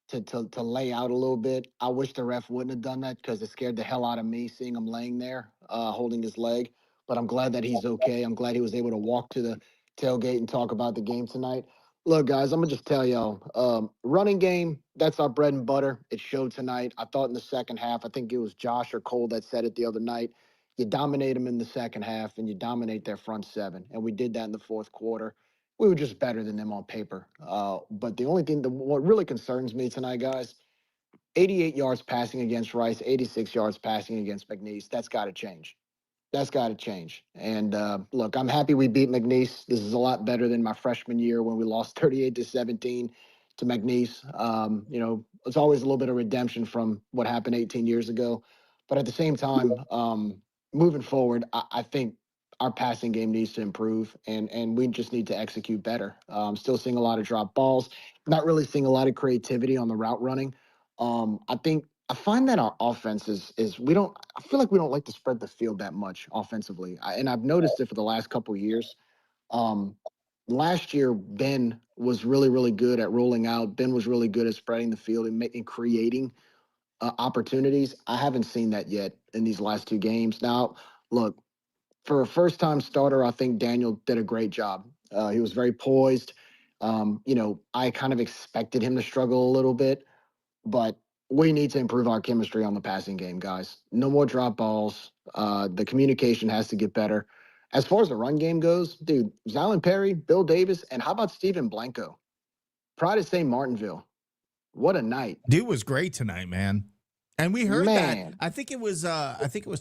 to lay out a little bit. I wish the ref wouldn't have done that because it scared the hell out of me seeing him laying there, holding his leg. But I'm glad that he's okay. I'm glad he was able to walk to the tailgate and talk about the game tonight. Look, guys, I'm going to just tell y'all, running game, that's our bread and butter. It showed tonight. I thought in the second half, I think it was Josh or Cole that said it the other night, you dominate them in the second half and you dominate their front seven. And we did that in the fourth quarter. We were just better than them on paper. But the only thing, what really concerns me tonight, guys, 88 yards passing against Rice, 86 yards passing against McNeese. That's got to change. That's got to change. And look, I'm happy we beat McNeese. This is a lot better than my freshman year when we lost 38-17 to McNeese. It's always a little bit of redemption from what happened 18 years ago. But at the same time, moving forward, I think our passing game needs to improve, and we just need to execute better. Still seeing a lot of drop balls, not really seeing a lot of creativity on the route running. I think I find that our offense is we don't. I feel like we don't like to spread the field that much offensively, and I've noticed it for the last couple of years. Um, Last year, Ben was really, really good at rolling out. Ben was really good at spreading the field and making creating opportunities. I haven't seen that yet in these last two games. Now, look, for a first-time starter, I think Daniel did a great job. He was very poised. I kind of expected him to struggle a little bit, but we need to improve our chemistry on the passing game, guys. No more drop balls. The communication has to get better. As far as the run game goes, dude, Zylan Perry, Bill Davis, and how about Steven Blanco? Pride of St. Martinville. What a night. Dude was great tonight, man. And we heard that. Man. I think it was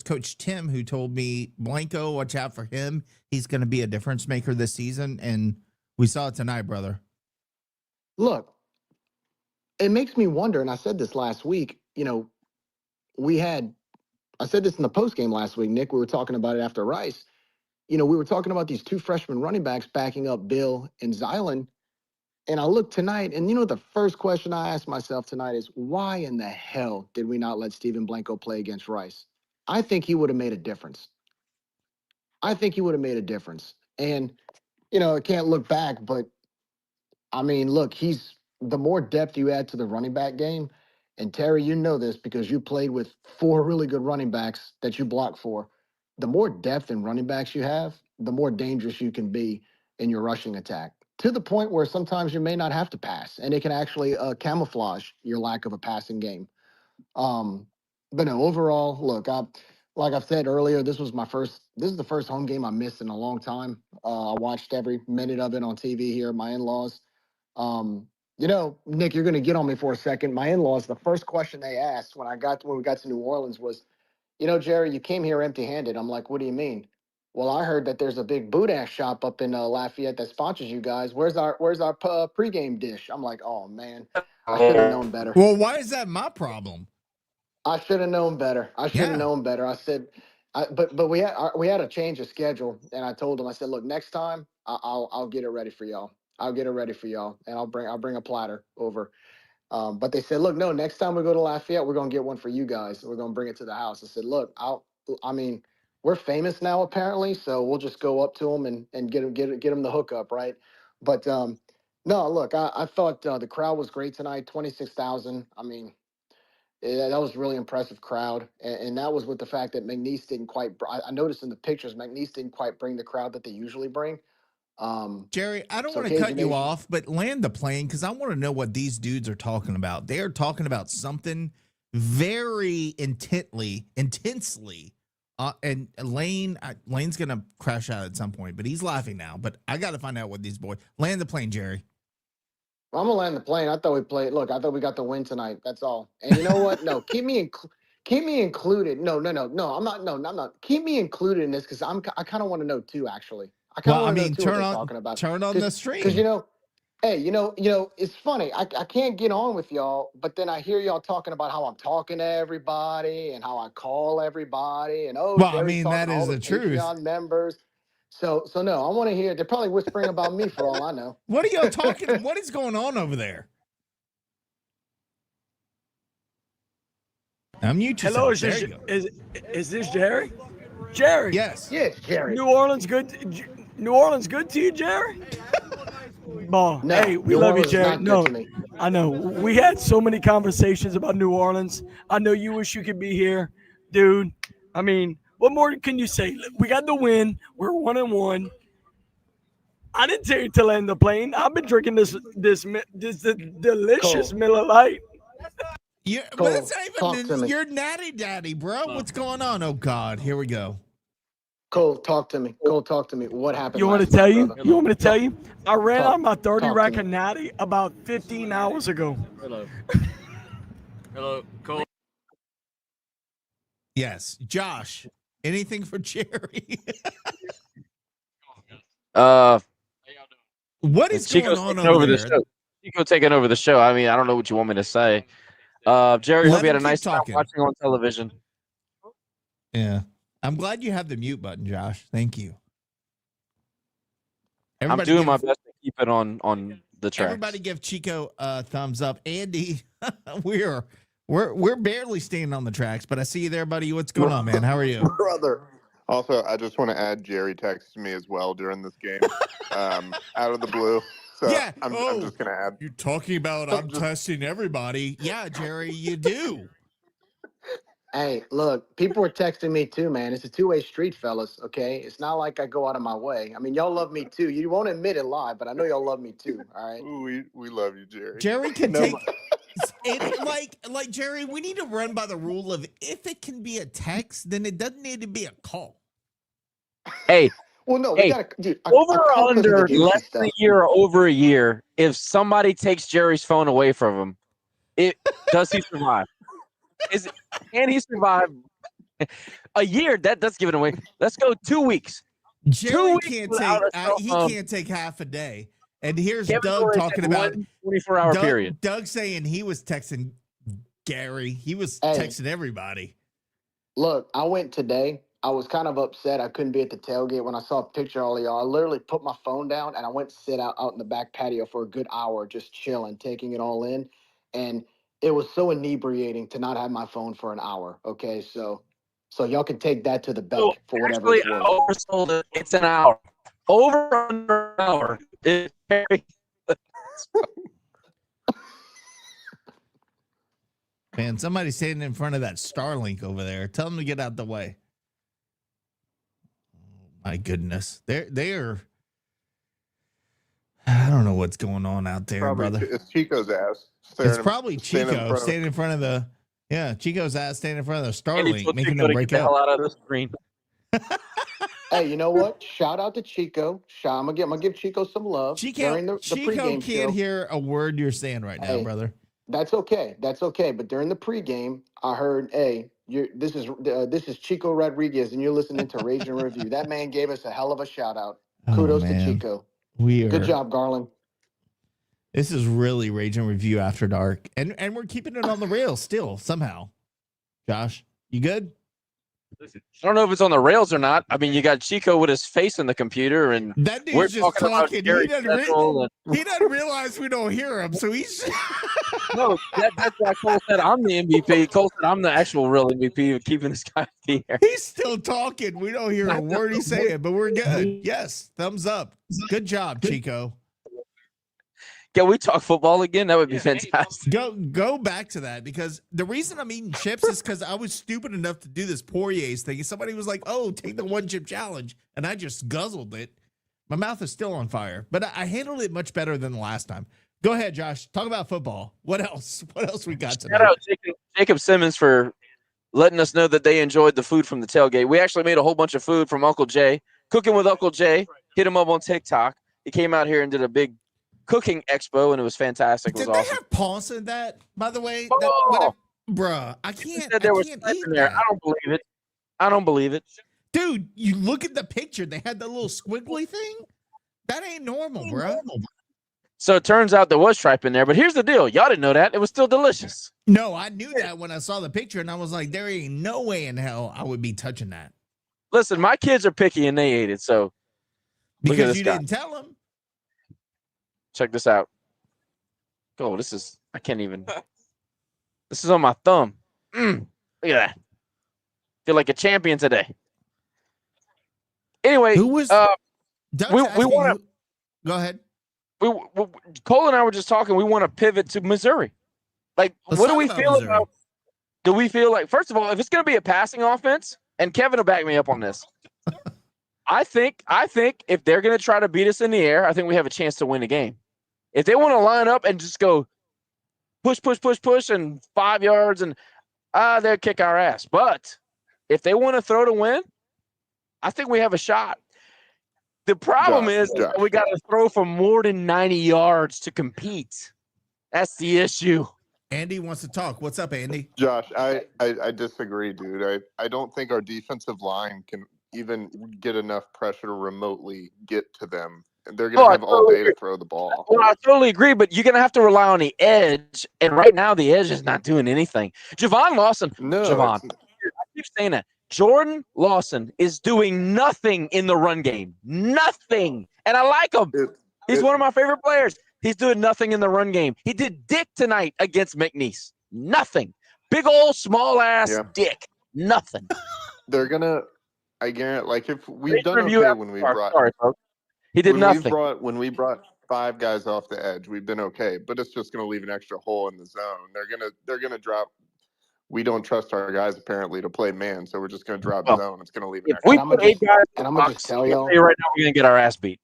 Coach Tim who told me, Blanco, watch out for him. He's going to be a difference maker this season. And we saw it tonight, brother. Look, it makes me wonder, and I said this last week, I said this in the post game last week, Nick, we were talking about it after Rice. We were talking about these two freshman running backs backing up Bill and Zylan. And I looked tonight, and the first question I asked myself tonight is, why in the hell did we not let Steven Blanco play against Rice? I think he would have made a difference. And, I can't look back, but, I mean, look, the more depth you add to the running back game, and Terry, you know this because you played with 4 really good running backs that you block for. The more depth in running backs you have, the more dangerous you can be in your rushing attack, to the point where sometimes you may not have to pass, and it can actually camouflage your lack of a passing game. But no, overall, look, like I've said earlier, this is the first home game I missed in a long time. I watched every minute of it on TV here at my in-laws. Nick, you're going to get on me for a second. My in-laws, the first question they asked when we got to New Orleans was, Jerry, you came here empty-handed. I'm like, what do you mean? Well, I heard that there's a big boudin shop up in Lafayette that sponsors you guys. Where's our pregame dish? I'm like, oh man, I should have known better. Well, why is that my problem? I should have known better. I said, but we had a change of schedule, and I told them, I said, look, next time I'll get it ready for y'all. And I'll bring a platter over. But they said, look, no, next time we go to Lafayette, we're gonna get one for you guys. We're gonna bring it to the house. I said, look, we're famous now apparently, so we'll just go up to them and get them the hookup, right? But no, look, I thought the crowd was great tonight. 26,000. I mean, that was a really impressive crowd, and that was with the fact that McNeese didn't quite. I noticed in the pictures, McNeese didn't quite bring the crowd that they usually bring. Jerry, I don't want to cut you off, but land the plane because I want to know what these dudes are talking about. They are talking about something very intensely. And Lane's going to crash out at some point, but he's laughing now. But I got to find out what these boys land the plane, Jerry. Well, I'm gonna land the plane. I thought we played. Look, I thought we got the win tonight. That's all. And you know what? No, keep me included. No. I'm not. No, I'm not. Keep me included in this because I kind of want to know too. Actually, I kind of want to know too what they're talking about. Turn on the stream. Because hey, it's funny. I can't get on with y'all, but then I hear y'all talking about how I'm talking to everybody and how I call everybody and that is the truth. Patreon members. So no, I want to hear. They're probably whispering about me for all I know. What are y'all talking? What is going on over there? Unmute yourself. Hello, is this Jerry? Jerry. Yes. Yes, Jerry. New Orleans good to you, Jerry? Ball. No, hey, we New love you, Orleans Jerry. not No, good to me. I know. We had so many conversations about New Orleans. I know you wish you could be here, dude. I mean, what more can you say? We got the win. We're 1-1. I didn't tell you to land the plane. I've been drinking this delicious Miller Lite. Yeah, Cole, but it's not talk to even me. your natty daddy, bro. What's going on? Oh God, here we go. Cole, talk to me. What happened? You want me last to tell night, you? brother? You want me to tell you? I ran Talk- on my 30 talk rack to of me. natty about 15 hours ago. Hello, Cole. Yes, Josh. Anything for Jerry? What is Chico's going on taking over the there? show. Chico taking over the show. I mean, I don't know what you want me to say. Jerry, Let hope you had him a nice keep time talking. watching on television. Yeah, I'm glad you have the mute button, Josh. Thank you. I'm doing my best to keep it on the track. Everybody give Chico a thumbs up. Andy, we're We're barely staying on the tracks, but I see you there, buddy. What's going on, man? How are you? Brother. Also, I just want to add Jerry texted me as well during this game, out of the blue. So Yeah. I'm just going to add. You're talking about I'm testing everybody. Yeah, Jerry, you do. Hey, look, people are texting me too, man. It's a two-way street, fellas, okay? It's not like I go out of my way. I mean, y'all love me too. You won't admit it live, but I know y'all love me too, all right? We love you, Jerry. Jerry can No, take it like Jerry, we need to run by the rule of if it can be a text, then it doesn't need to be a call. Hey, Well, no, Hey, we got to over or under less than a year or over a year, if somebody takes Jerry's phone away from him, does he survive? Can he survive a year? That's giving away. Let's go 2 weeks. Jerry can't take half a day. And here's Kevin Doug Durant talking had about 24-hour period. Doug saying he was texting Gary. He was texting everybody. Look, I went today. I was kind of upset I couldn't be at the tailgate when I saw a picture of all of y'all. I literally put my phone down and I went to sit out in the back patio for a good hour, just chilling, taking it all in. And it was so inebriating to not have my phone for an hour. Okay, so y'all can take that to the bank for whatever it's worth. I oversold it. It's an hour. Over under an hour. It's very Man, somebody's standing in front of that Starlink over there. Tell them to get out the way. My goodness. They're I don't know what's going on out there, probably, brother. It's Chico's ass. It's probably Chico standing in front of the Chico's ass standing in front of the Starlink, making them break the hell out. out of the screen. Hey, you know what? Shout out to Chico. I'm gonna give Chico some love during the Chico pregame can't show. hear a word you're saying right now, brother. That's okay. That's okay. But during the pregame, I heard, "Hey, this is Chico Rodriguez, and you're listening to Rage and Review." That man gave us a hell of a shout out. Kudos to Chico. Good job, Garland. This is really Rage and Review After Dark, and we're keeping it on the rails still somehow. Josh, you good? I don't know if it's on the rails or not. I mean, you got Chico with his face in the computer, and that dude's we're just talking. He doesn't realize we don't hear him, so he's no. That's why Cole said I'm the MVP. Cole said I'm the actual real MVP of keeping this guy here. He's still talking. We don't hear a word he's saying, but we're good. Yes, thumbs up. Good job, Chico. Can we talk football again? That would be fantastic. Go back to that, because the reason I'm eating chips is because I was stupid enough to do this Poirier's thing. Somebody was like, "Oh, take the one chip challenge," and I just guzzled it. My mouth is still on fire, but I handled it much better than the last time. Go ahead, Josh. Talk about football. What else? What else we got tonight? Shout out Jacob Simmons for letting us know that they enjoyed the food from the tailgate. We actually made a whole bunch of food from Uncle Jay. Cooking with Uncle Jay. Hit him up on TikTok. He came out here and did a big cooking expo, and it was fantastic. It was Did awesome. they have pause in that, by the way? Bruh, I can't. Said there was can't snipe eat in there. that. I don't believe it. I don't believe it. Dude, you look at the picture. They had the little squiggly thing. That ain't normal, bro. So it turns out there was tripe in there, but here's the deal. Y'all didn't know that. It was still delicious. No, I knew that when I saw the picture, and I was like, there ain't no way in hell I would be touching that. Listen, my kids are picky, and they ate it, so look at Because this you guy. didn't tell them. Check this out. Oh, this is, I can't even. This is on my thumb. Look at that. Feel like a champion today. Anyway, Who was we want to go ahead. We Cole and I were just talking. We want to pivot to Missouri. Like, Let's what do talk we about feel Missouri. about? Do we feel like, first of all, if it's going to be a passing offense, and Kevin will back me up on this, I think if they're going to try to beat us in the air, I think we have a chance to win the game. If they want to line up and just go push, and 5 yards, and they'll kick our ass. But if they want to throw to win, I think we have a shot. The problem is that we got to throw for more than 90 yards to compete. That's the issue. Andy wants to talk. What's up, Andy? Josh, I disagree, dude. I don't think our defensive line can even get enough pressure to remotely get to them. They're going to have all day to throw the ball. Well, I totally agree, but you're going to have to rely on the edge, and right now the edge is not doing anything. Javon Lawson, I keep saying that. Jordan Lawson is doing nothing in the run game. Nothing. And I like him. He's one of my favorite players. He's doing nothing in the run game. He did dick tonight against McNeese. Nothing. Big old small ass Yeah. dick. Nothing. They're gonna. I guarantee. Like if we've done Review okay after when we dark. brought. Sorry, folks. He did nothing. When we brought 5 guys off the edge, we've been okay. But it's just gonna leave an extra hole in the zone. They're gonna drop. We don't trust our guys apparently to play man, so we're just gonna drop Well, zone. It's gonna leave an If extra. we And put 8 guys in and the I'm gonna box, just tell I'll y'all. tell you right now, we're gonna get our ass beat.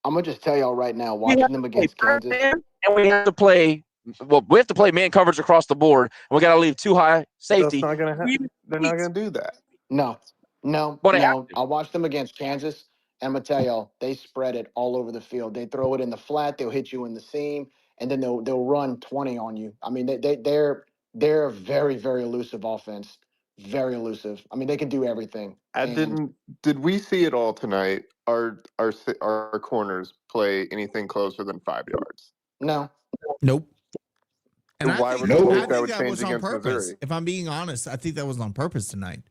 I'm gonna just tell y'all right now, We watching have them to play against Kansas. man, and we have to play. Well, we have to play man coverage across the board, and we got to leave 2 high safety. That's not gonna happen. They're not gonna do that. No. But they have I watched them against Kansas, and I'm gonna tell y'all, they spread it all over the field. They throw it in the flat, they'll hit you in the seam, and then they'll run 20 on you. I mean, they're a very, very elusive offense. Very elusive. I mean, they can do everything. Did we see it all tonight? Our corners play anything closer than 5 yards? No. Nope. And Why would I you think think that would change was on against purpose. Missouri? If I'm being honest, I think that was on purpose tonight.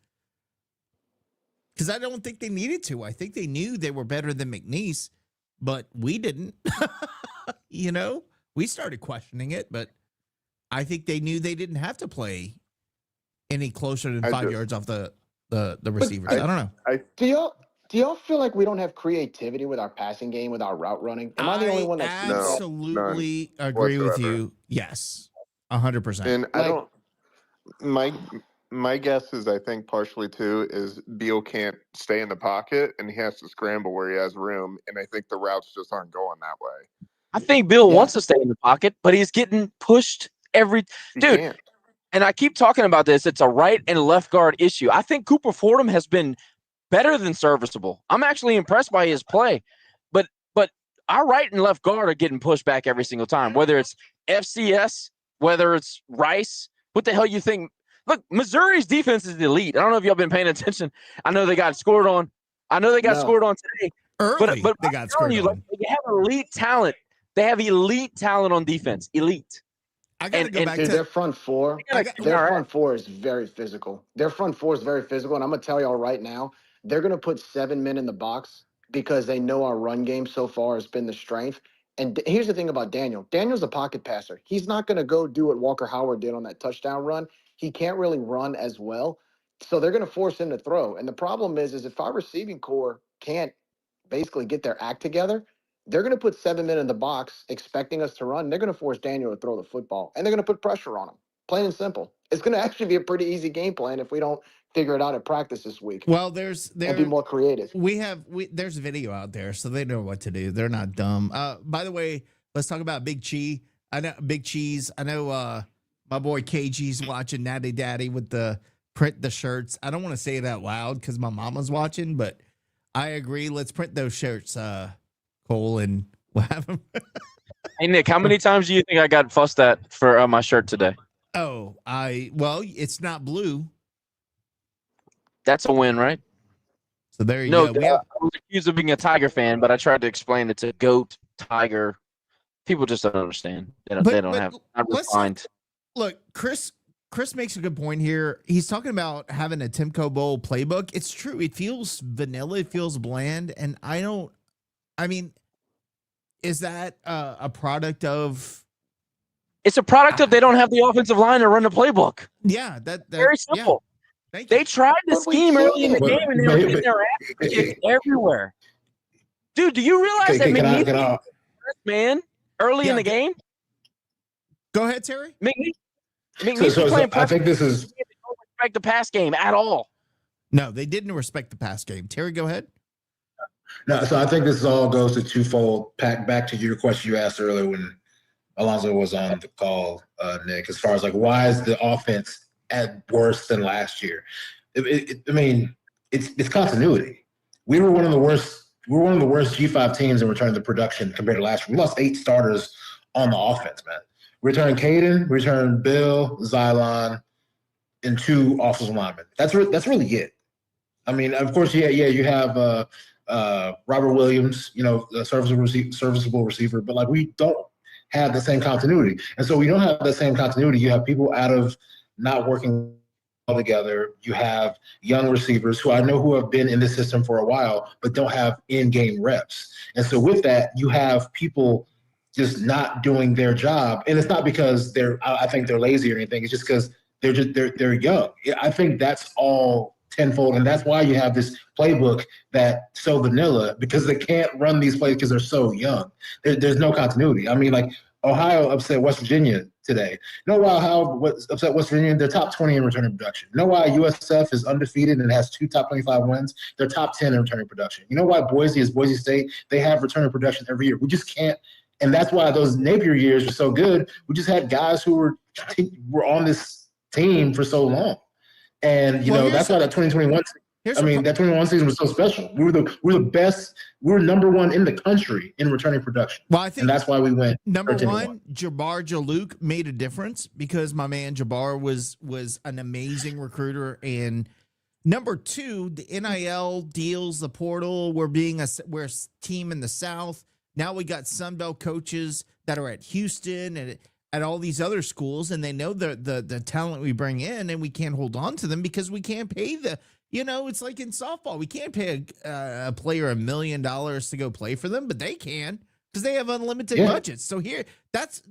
Because I don't think they needed to. I think they knew they were better than McNeese, but we didn't. You know, we started questioning it, but I think they knew they didn't have to play any closer than 5 yards off the receivers. I don't know. Do y'all feel like we don't have creativity with our passing game, with our route running? Am I the only one that sees that? Absolutely agree with you. Yes, 100%. And I don't. My guess is I think partially too is Beal can't stay in the pocket and he has to scramble where he has room, and I think the routes just aren't going that way. I think Bill wants to stay in the pocket, but he's getting pushed every dude. And I keep talking about this. It's a right and left guard issue. I think Cooper Fordham has been better than serviceable. I'm actually impressed by his play, but our right and left guard are getting pushed back every single time. Whether it's FCS, whether it's Rice, what the hell you think? Look, Missouri's defense is elite. I don't know if y'all been paying attention. I know they got scored on. Scored on today. Early, but they got scored on. Like, they have elite talent. They have elite talent on defense. Elite. I gotta go back to their front four. Their front four is very physical. Their front four is very physical, and I'm gonna tell y'all right now, they're gonna put 7 men in the box because they know our run game so far has been the strength. And here's the thing about Daniel. Daniel's a pocket passer. He's not gonna go do what Walker Howard did on that touchdown run. He can't really run as well, so they're gonna force him to throw. And the problem is if our receiving core can't basically get their act together, they're going to put 7 men in the box expecting us to run. They're going to force Daniel to throw the football, and they're going to put pressure on him. Plain and simple. It's going to actually be a pretty easy game plan if we don't figure it out at practice this week. Well, and be more creative. There's video out there, so they know what to do. They're not dumb. By the way, let's talk about Big Cheese. I know my boy KG's watching Natty Daddy with the print the shirts. I don't want to say it out loud because my mama's watching, but I agree. Let's print those shirts, Cole, and we'll have them. Hey, Nick, how many times do you think I got fussed at for my shirt today? Oh, it's not blue. That's a win, right? So there you go. I was accused of being a Tiger fan, but I tried to explain it's a goat, tiger. People just don't understand. They don't have refined. Look, Chris makes a good point here. He's talking about having a Timco Bowl playbook. It's true. It feels vanilla. It feels bland. And is that a product of? It's a product of they don't have the offensive line to run the playbook. Yeah, that very simple. Yeah. They tried to scheme early in the game, and they were getting their ass kicked everywhere. Dude, do you realize that McNeese man early in the game? Go ahead, Terry. McNeese playing I think this is. They don't respect the pass game at all. No, they didn't respect the pass game. Terry, go ahead. No, so I think this all goes to twofold. Back to your question you asked earlier when Alonzo was on the call, Nick. As far as like why is the offense at worse than last year? It's continuity. We were one of the worst. We're one of the worst G5 teams in return to production compared to last year. We lost 8 starters on the offense, man. We returned Kaden, returned Bill, Xylon, and 2 offensive linemen. That's really it. I mean, of course, you have Robert Williams, a serviceable receiver, but like we don't have the same continuity. And so we don't have the same continuity. You have people out of not working well together. You have young receivers who I know who have been in the system for a while, but don't have in-game reps. And so with that, you have people just not doing their job. And it's not because I think they're lazy or anything. It's just because they're young. I think that's all tenfold. And that's why you have this playbook that's so vanilla, because they can't run these plays because they're so young. There's no continuity. I mean, like Ohio upset West Virginia today. You know why Ohio upset West Virginia? They're top 20 in returning production. You know why USF is undefeated and has 2 top 25 wins? They're top 10 in returning production. You know why Boise is Boise State? They have returning production every year. We just can't. And that's why those Napier years were so good. We just had guys who were on this team for so long. And, that's why that 2021 that 2021 season was so special. We were the best. We were number 1 in the country in returning production. Well, I think and that's why we went number 13-1. 1. Jabbar Jalouk made a difference because my man Jabbar was an amazing recruiter. And number 2, the NIL deals, the portal. We're a team in the South. Now we got Sunbelt coaches that are at Houston and at all these other schools, and they know the talent we bring in, and we can't hold on to them because we can't pay it's like in softball. We can't pay a player $1 million to go play for them, but they can because they have unlimited budgets. So here, that's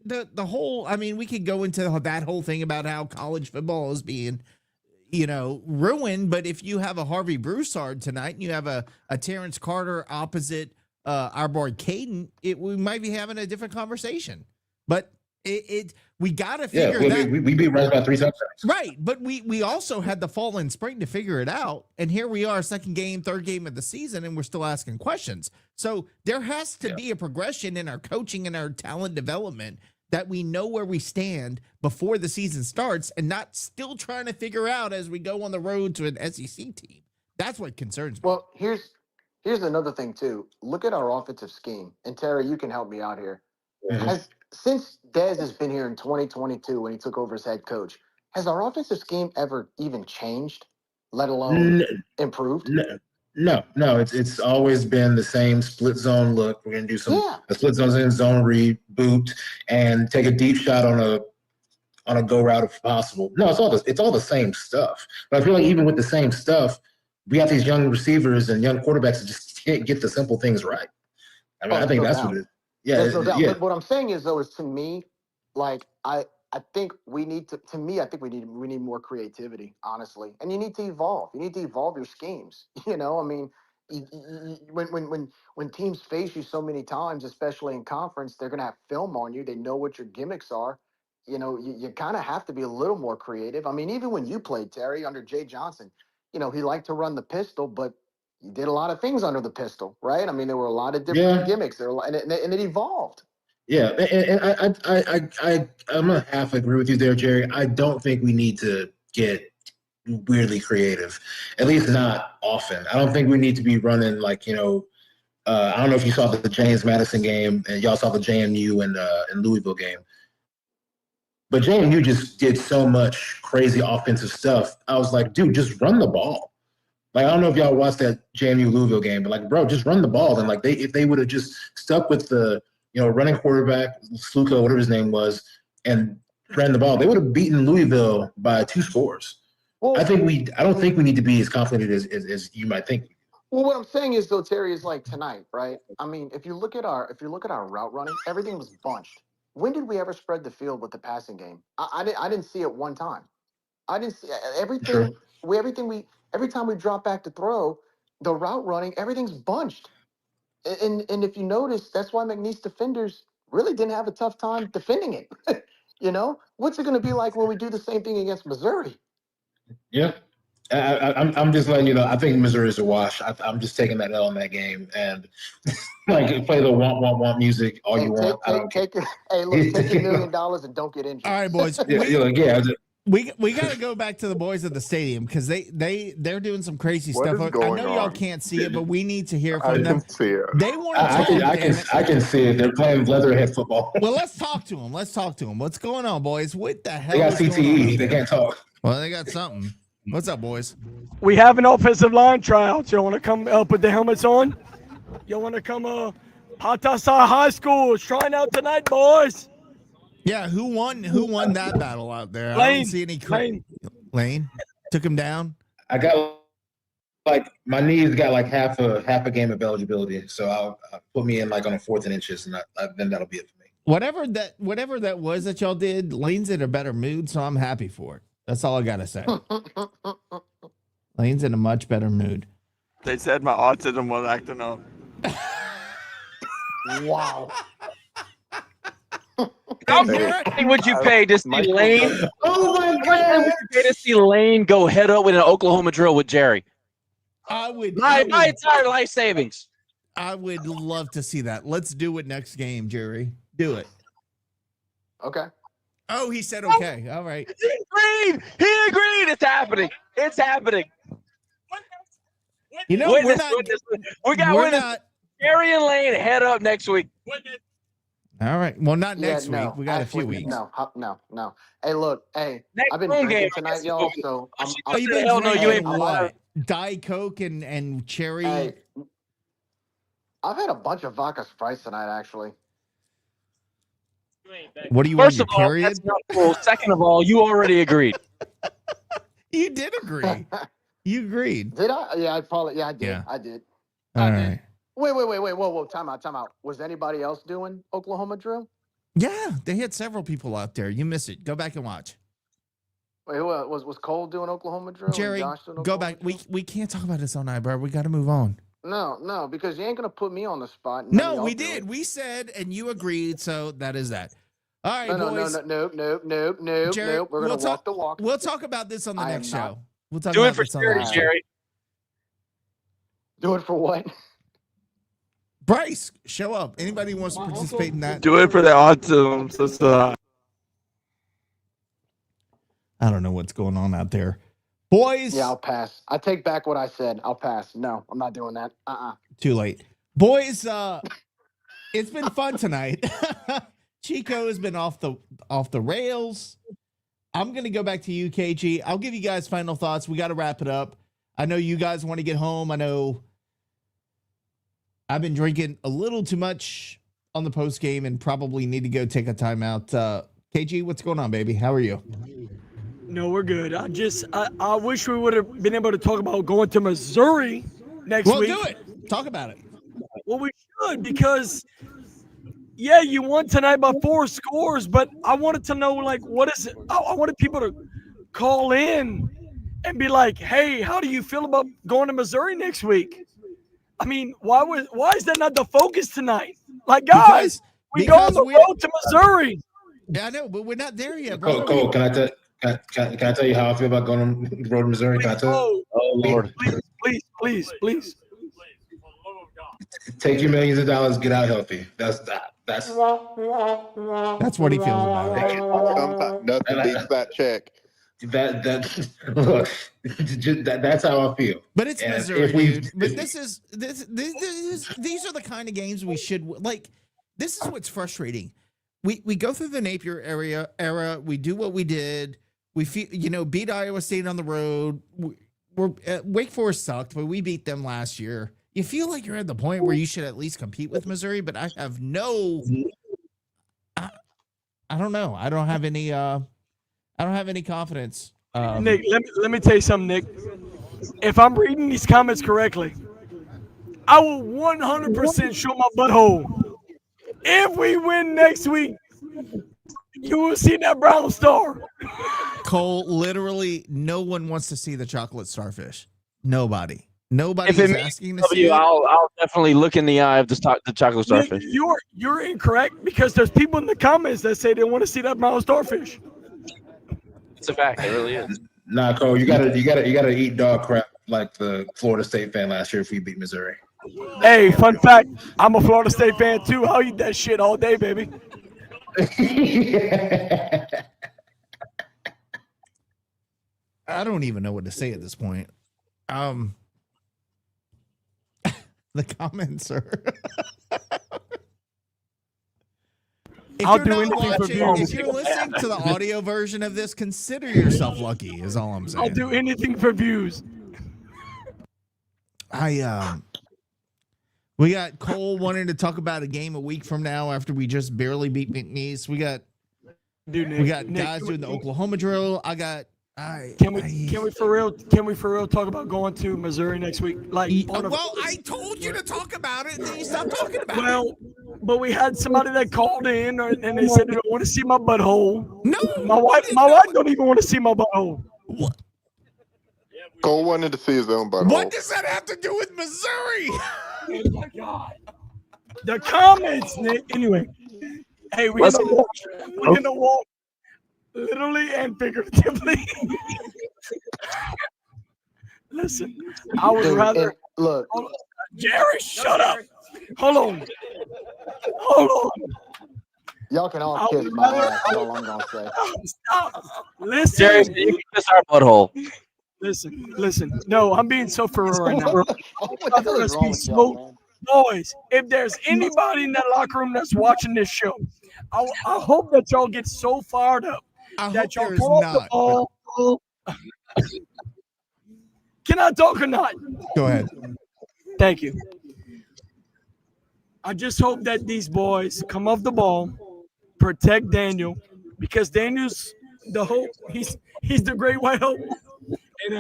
the whole. I mean, we could go into that whole thing about how college football is being, ruined. But if you have a Harvey Broussard tonight, and you have a Terrence Carter opposite our boy Kaden, we might be having a different conversation. But we got to figure that. We beat right about 3 touchdowns. Right, but we also had the fall and spring to figure it out, and here we are, second game, third game of the season, and we're still asking questions. So there has to be a progression in our coaching and our talent development that we know where we stand before the season starts, and not still trying to figure out as we go on the road to an SEC team. That's what concerns me. Well, here's another thing too. Look at our offensive scheme, and Terry, you can help me out here. Since Dez has been here in 2022 when he took over as head coach, has our offensive scheme ever even changed, let alone improved? No. It's always been the same split zone look. We're gonna do a split zone reboot and take a deep shot on a go route if possible. No, it's all the same stuff. But I feel like even with the same stuff, we have these young receivers and young quarterbacks that just can't get the simple things right. I mean, I think that's what it is. Yeah, no doubt. But what I'm saying is, though, is to me, like I think we need to. To me, I think we need more creativity, honestly. And you need to evolve. You need to evolve your schemes. I mean, when teams face you so many times, especially in conference, they're gonna have film on you. They know what your gimmicks are. You kind of have to be a little more creative. I mean, even when you played, Terry, under Jay Johnson, he liked to run the pistol, but he did a lot of things under the pistol, right? I mean, there were a lot of different gimmicks there, and it evolved. Yeah, and I'm gonna half agree with you there, Jerry. I don't think we need to get weirdly creative, at least not often. I don't think we need to be running like I don't know if you saw the James Madison game and y'all saw the JMU and Louisville game, but JMU just did so much crazy offensive stuff. I was like, dude, just run the ball. Like, I don't know if y'all watched that JMU Louisville game, but like, bro, just run the ball. And like, if they would have just stuck with the running quarterback, Sluka, whatever his name was, and ran the ball, they would have beaten Louisville by 2 scores. Well, I don't think we need to be as confident as you might think. Well, what I'm saying is, though, Terry, is like tonight, right? I mean, if you look at our route running, everything was bunched. When did we ever spread the field with the passing game? I didn't see it one time. I didn't see everything. Sure. Every time we drop back to throw, the route running, everything's bunched. And if you notice, that's why McNeese defenders really didn't have a tough time defending it. What's it going to be like when we do the same thing against Missouri? Yeah, I'm just letting you know. I think Missouri is a wash. I'm just taking that L in that game and like play the want music all you want. Take $1 million and don't get injured. All right, boys. We got to go back to the boys at the stadium because they're doing some crazy stuff. I know y'all can't see it, but we need to hear from them. I can see it. They want to talk. I can see it. They're playing leatherhead football. Well, let's talk to them. What's going on, boys? What the hell? They got CTE. They can't talk. Well, they got something. What's up, boys? We have an offensive line tryout. You want to come put the helmets on? You want to come Patasar High School is trying out tonight, boys. Yeah, who won that battle out there? Lane. I don't see any. Lane took him down. I got like my knees got like half a game of eligibility, so I'll put me in like on a 4th and inches, and then that'll be it for me. Whatever that was that y'all did, Lane's in a better mood, so I'm happy for it. That's all I gotta say. Lane's in a much better mood. They said my autism was acting up. Wow. How much would you pay to see Lane? Oh my How much God. would you pay to see Lane go head up with an Oklahoma drill with Jerry? I would. My entire life savings. I would love to see that. Let's do it next game, Jerry. Do it. Okay. Oh, he said okay. All right. He agreed. He agreed. It's happening. It's happening. You know, Witness, we're not. witness. We got we're witness. not. Jerry and Lane head up next week. All right. Well, not Yeah, next no, week. We got actually, a few weeks. No. Hey, look. Hey, Next I've been home drinking game, I tonight, guess, y'all. is So She Oh, you said, been hell no, you ain't drinking lying. what? Diet Coke and cherry. Hey, I've had a bunch of vodka Sprites tonight, actually. What do you First want? of Your all, period? that's not cool. Second of all, you already agreed. You did agree. You agreed. Did I? Yeah, I did. Yeah. I did. All right. Wait. Whoa. Time out. Was anybody else doing Oklahoma drill? Yeah, they had several people out there. You missed it. Go back and watch. Wait, who was Cole doing Oklahoma drill? and Jerry, Josh doing go Oklahoma back. drill? We can't talk about this all night, bro. We got to move on. No, because you ain't gonna put me on the spot. and none of No, y'all we do did. it. We said, and you agreed. So that is that. All right, No, boys. no. Jerry, We're gonna walk the walk. We'll talk about this on the I am next not. show. We'll talk Do about it for this on the charity, next show. Jerry. Do it for what? Bryce, show up. Anybody who wants to participate in that? Do it for the autism society. I don't know what's going on out there. Boys. Yeah, I'll pass. I take back what I said. I'll pass. No, I'm not doing that. Too late. Boys, it's been fun tonight. Chico has been off the rails. I'm gonna go back to you, KG. I'll give you guys final thoughts. We got to wrap it up. I know you guys want to get home. I know I've been drinking a little too much on the post game and probably need to go take a timeout. KG, what's going on, baby? How are you? No, we're good. I wish we would have been able to talk about going to Missouri next Well, week. do it. Talk about it. Well, we should because, yeah, you won tonight by 4 scores, but I wanted to know, like, what is it? I wanted people to call in and be like, hey, how do you feel about going to Missouri next week? I mean, why is that not the focus tonight? Like, guys, we go on the road to Missouri. Yeah, I know, but we're not there yet, bro. Cole, can I tell you how I feel about going on the road to Missouri? Can I tell you? Oh, Lord. Please. Take your millions of dollars, get out healthy. That's what he feels about it. Nothing beats that check. That's how I feel. But it's And Missouri, if we- dude. But these are the kind of games we should like. This is what's frustrating. We go through the Napier era. We do what we did. We beat Iowa State on the road. Wake Forest sucked, but we beat them last year. You feel like you're at the point where you should at least compete with Missouri, but I have I don't know. I don't have any confidence. Nick, let me tell you something, Nick. If I'm reading these comments correctly, I will 100% show my butthole. If we win next week, you will see that brown star. Cole, literally, no one wants to see the chocolate starfish. Nobody If it is means asking to see W, it. I'll definitely look in the eye of the chocolate starfish. Nick, you're incorrect because there's people in the comments that say they want to see that brown starfish. It's a fact. It really is. Nah, Cole, you gotta eat dog crap like the Florida State fan last year if we beat Missouri. Hey, fun fact, I'm a Florida State fan too. I'll eat that shit all day, baby. I don't even know what to say at this point. The comments are. I'll do anything for views. If you're listening to the audio version of this, consider yourself lucky. Is all I'm saying. I'll do anything for views. We got Cole wanting to talk about a game a week from now after we just barely beat McNeese. We got Nick, guys doing the Oklahoma drill. I got Can we for real talk about going to Missouri next week? I told you to talk about it, and then you stopped talking about it. But we had somebody that called in, and they said they don't want to see my butthole. No, my wife don't even want to see my butthole. What? Cole wanted to see his own butthole. What does that have to do with Missouri? Oh my God! The comments, Nick. Anyway, hey, we're gonna walk literally and figuratively. Listen, I would rather look. Jerry, shut up. Hold on. Y'all can all kiss my ass. That's all I'm gonna say. Stop. Listen, Jerry, you can kiss our butthole. Listen. No, I'm being so for real right now. What the hell is wrong with y'all, man? Boys, if there's anybody in that locker room that's watching this show, I hope that y'all get so fired up that y'all pull up the ball. Can I talk or not? Go ahead. Thank you. I just hope that these boys come off the ball, protect Daniel, because Daniel's the hope. He's the great white hope, and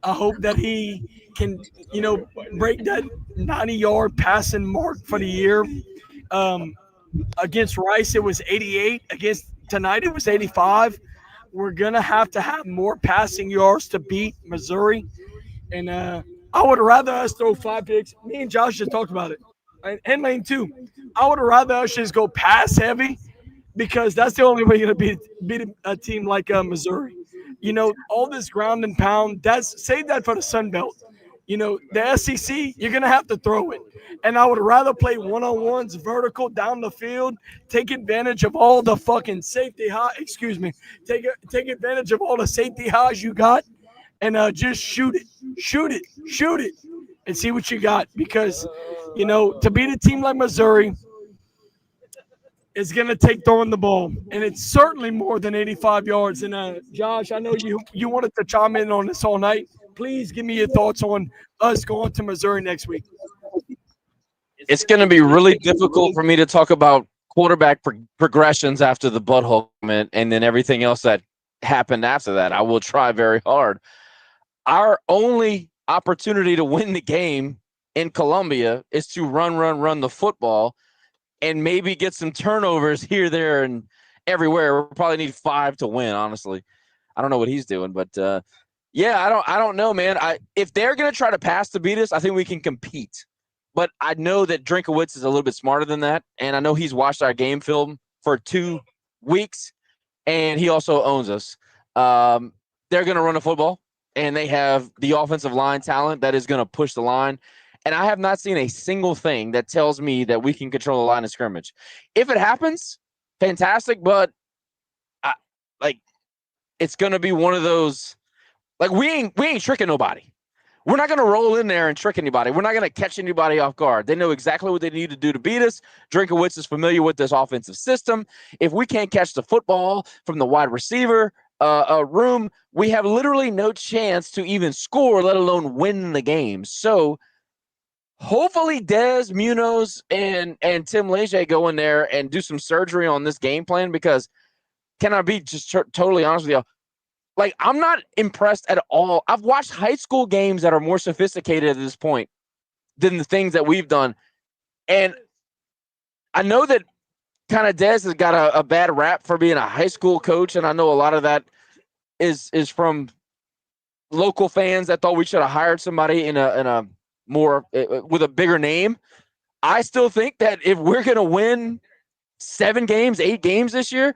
I hope that he can, break that 90-yard passing mark for the year. Against Rice, it was 88. Tonight, it was 85. We're gonna have to have more passing yards to beat Missouri, and I would rather us throw 5 picks. Me and Josh just talked about it. And Lane too. I would rather us just go pass heavy because that's the only way you're going to beat a team like Missouri. All this ground and pound, save that for the Sun Belt. The SEC, you're going to have to throw it. And I would rather play one-on-ones vertical down the field, take advantage of all the fucking safety high. Excuse me. Take advantage of all the safety highs you got and just shoot it, and see what you got because – to beat a team like Missouri, it's going to take throwing the ball, and it's certainly more than 85 yards. And Josh, I know you wanted to chime in on this all night. Please give me your thoughts on us going to Missouri next week. It's going to be really difficult for me to talk about quarterback progressions after the butthole comment and then everything else that happened after that. I will try very hard. Our only opportunity to win the game in Columbia is to run the football and maybe get some turnovers here, there, and everywhere. We'll probably need 5 to win, honestly. I don't know what he's doing, but I don't know, man. If they're going to try to pass to beat us, I think we can compete. But I know that Drinkowitz is a little bit smarter than that, and I know he's watched our game film for 2 weeks, and he also owns us. They're going to run the football, and they have the offensive line talent that is going to push the line. And I have not seen a single thing that tells me that we can control the line of scrimmage. If it happens, fantastic. But it's going to be one of those, we ain't tricking nobody. We're not going to roll in there and trick anybody. We're not going to catch anybody off guard. They know exactly what they need to do to beat us. Drinkowitz is familiar with this offensive system. If we can't catch the football from the wide receiver room, we have literally no chance to even score, let alone win the game. So hopefully Dez, Munoz, and Tim Leger go in there and do some surgery on this game plan because can I be just totally honest with you? I'm not impressed at all. I've watched high school games that are more sophisticated at this point than the things that we've done. And I know that kind of Dez has got a bad rap for being a high school coach, and I know a lot of that is from local fans that thought we should have hired somebody in a more with a bigger name. I still think that if we're going to win 7 games, 8 games this year,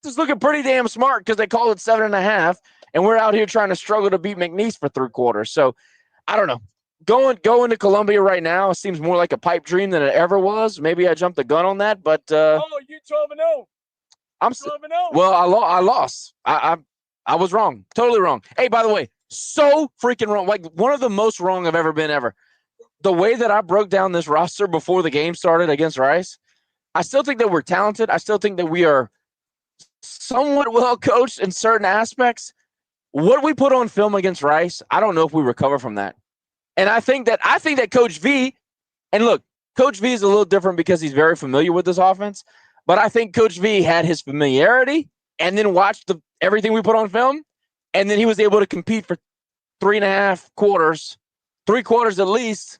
it's looking pretty damn smart because they call it 7.5, and we're out here trying to struggle to beat McNeese for 3 quarters. So I don't know. Going to Columbia right now seems more like a pipe dream than it ever was. Maybe I jumped the gun on that, but you 12-0. I'm 12-0. Well, I lost. I was wrong. Totally wrong. Hey, by the way, so freaking wrong. One of the most wrong I've ever been ever. The way that I broke down this roster before the game started against Rice, I still think that we're talented. I still think that we are somewhat well coached in certain aspects. What we put on film against Rice, I don't know if we recover from that. And I think that Coach V, and look, Coach V is a little different because he's very familiar with this offense, but I think Coach V had his familiarity and then watched everything we put on film and then he was able to compete for 3.5 quarters, 3 quarters at least.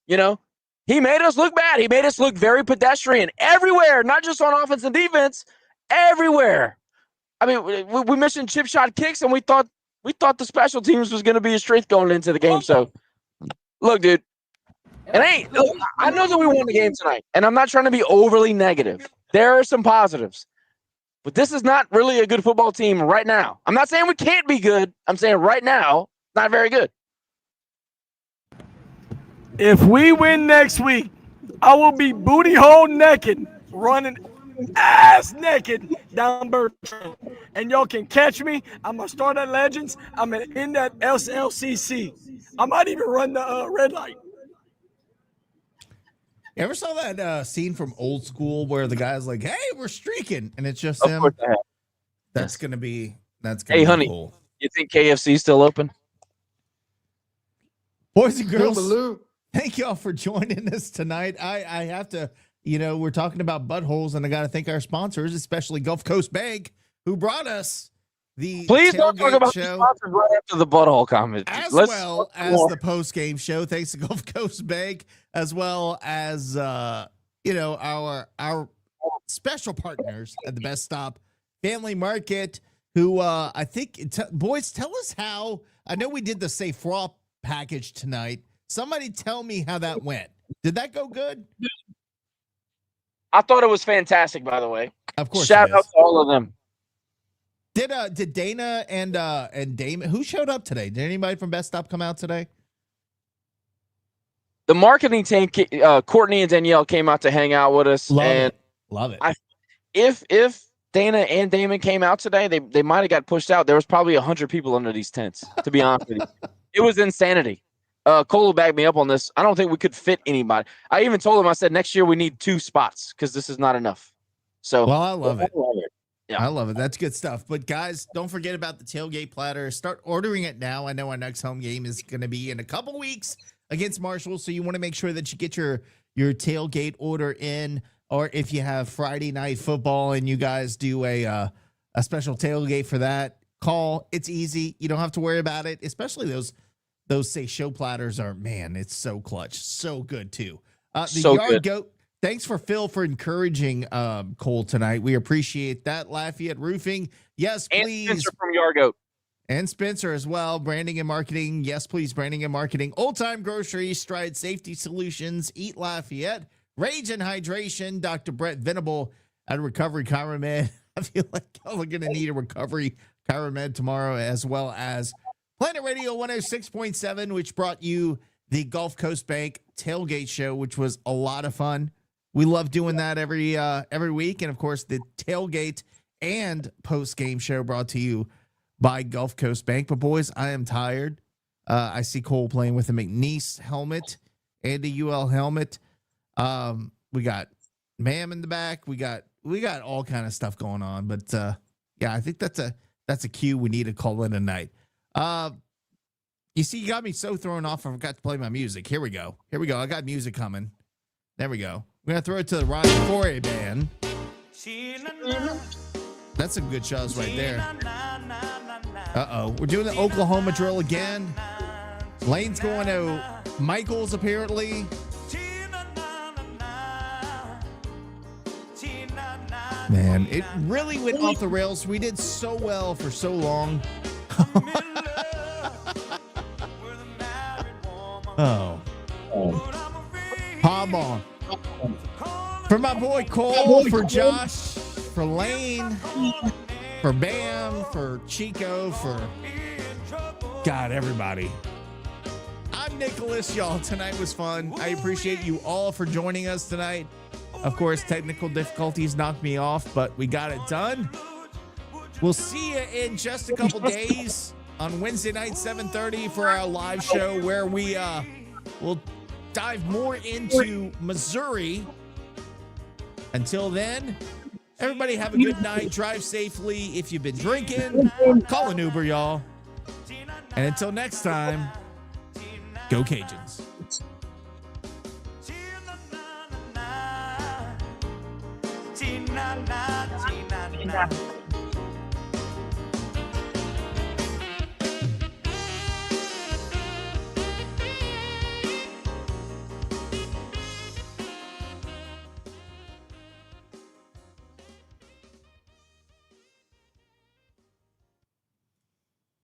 You know, he made us look bad. He made us look very pedestrian everywhere, not just on offense and defense, everywhere. I mean, we mentioned chip shot kicks, and we thought the special teams was going to be a strength going into the game. So, look, dude, I know that we won the game tonight, and I'm not trying to be overly negative. There are some positives, but this is not really a good football team right now. I'm not saying we can't be good. I'm saying right now, not very good. If we win next week, I will be booty hole naked, running ass naked down Bertrand. And y'all can catch me. I'm going to start at Legends. I'm going to end at SLCC. I might even run the red light. You ever saw that scene from Old School where the guy's like, "Hey, we're streaking," and it's just him? That's gonna be Hey, honey, cool. you think KFC's still open? Boys and girls, thank y'all for joining us tonight. I have to, we're talking about buttholes, and I got to thank our sponsors, especially Gulf Coast Bank, who brought us the Please don't talk about the show sponsors right after the butthole comment. as well as the post-game show. Thanks to Gulf Coast Bank, as well as our special partners at the Best Stop Family Market, who I think boys, tell us how. I know we did the Safe Raw package tonight. Somebody tell me how that went. Did that go good? I thought it was fantastic, by the way. Of course. Shout out to all of them. Did Dana and Damon, who showed up today? Did anybody from Best Stop come out today? The marketing team, Courtney and Danielle, came out to hang out with us. Love it. If Dana and Damon came out today, they might have got pushed out. There was probably 100 people under these tents, to be honest with you. It was insanity. Cole backed me up on this. I don't think we could fit anybody. I even told him, I said, next year we need 2 spots because this is not enough. So, well, I love it. Yeah. I love it. That's good stuff. But guys, don't forget about the tailgate platter. Start ordering it now. I know our next home game is going to be in a couple weeks against Marshall, so you want to make sure that you get your tailgate order in. Or if you have Friday night football and you guys do a special tailgate for that, call. It's easy. You don't have to worry about it. Especially those say show platters are, man, it's so clutch, so good too. So Yard good. Goat. Thanks for Phil for encouraging Cole tonight. We appreciate that. Lafayette Roofing. Yes, please. And Spencer from Yargoat. And Spencer as well. Branding and marketing. Yes, please. Branding and marketing. Old Time Grocery, Stride Safety Solutions, Eat Lafayette, Rage and Hydration, Dr. Brett Venable at Recovery Chiromed. I feel like y'all are going to need a Recovery Chiromed tomorrow, as well as Planet Radio 106.7, which brought you the Gulf Coast Bank Tailgate Show, which was a lot of fun. We love doing that every week. And, of course, the tailgate and post-game show brought to you by Gulf Coast Bank. But, boys, I am tired. I see Cole playing with a McNeese helmet and a UL helmet. We got Mam in the back. We got all kind of stuff going on. But, yeah, I think that's a cue we need to call in a night. You see, you got me so thrown off, I forgot to play my music. Here we go. I got music coming. There we go. We're going to throw it to the Ryan Corey band. That's some good shows right there. Uh-oh. We're doing the Oklahoma drill again. Lane's going to Michael's, apparently. Man, it really went off the rails. We did so well for so long. Oh. Pop on. For my boy Cole, for Josh, for Lane, for Bam, for Chico, for God, everybody. I'm Nicholas, y'all. Tonight was fun. I appreciate you all for joining us tonight. Of course, technical difficulties knocked me off, but we got it done. We'll see you in just a couple days on Wednesday night, 7:30 for our live show, where we will dive more into Missouri. Until then, everybody have a good night. Drive safely. If you've been drinking, call an Uber, y'all. And until next time, go Cajuns. Tina,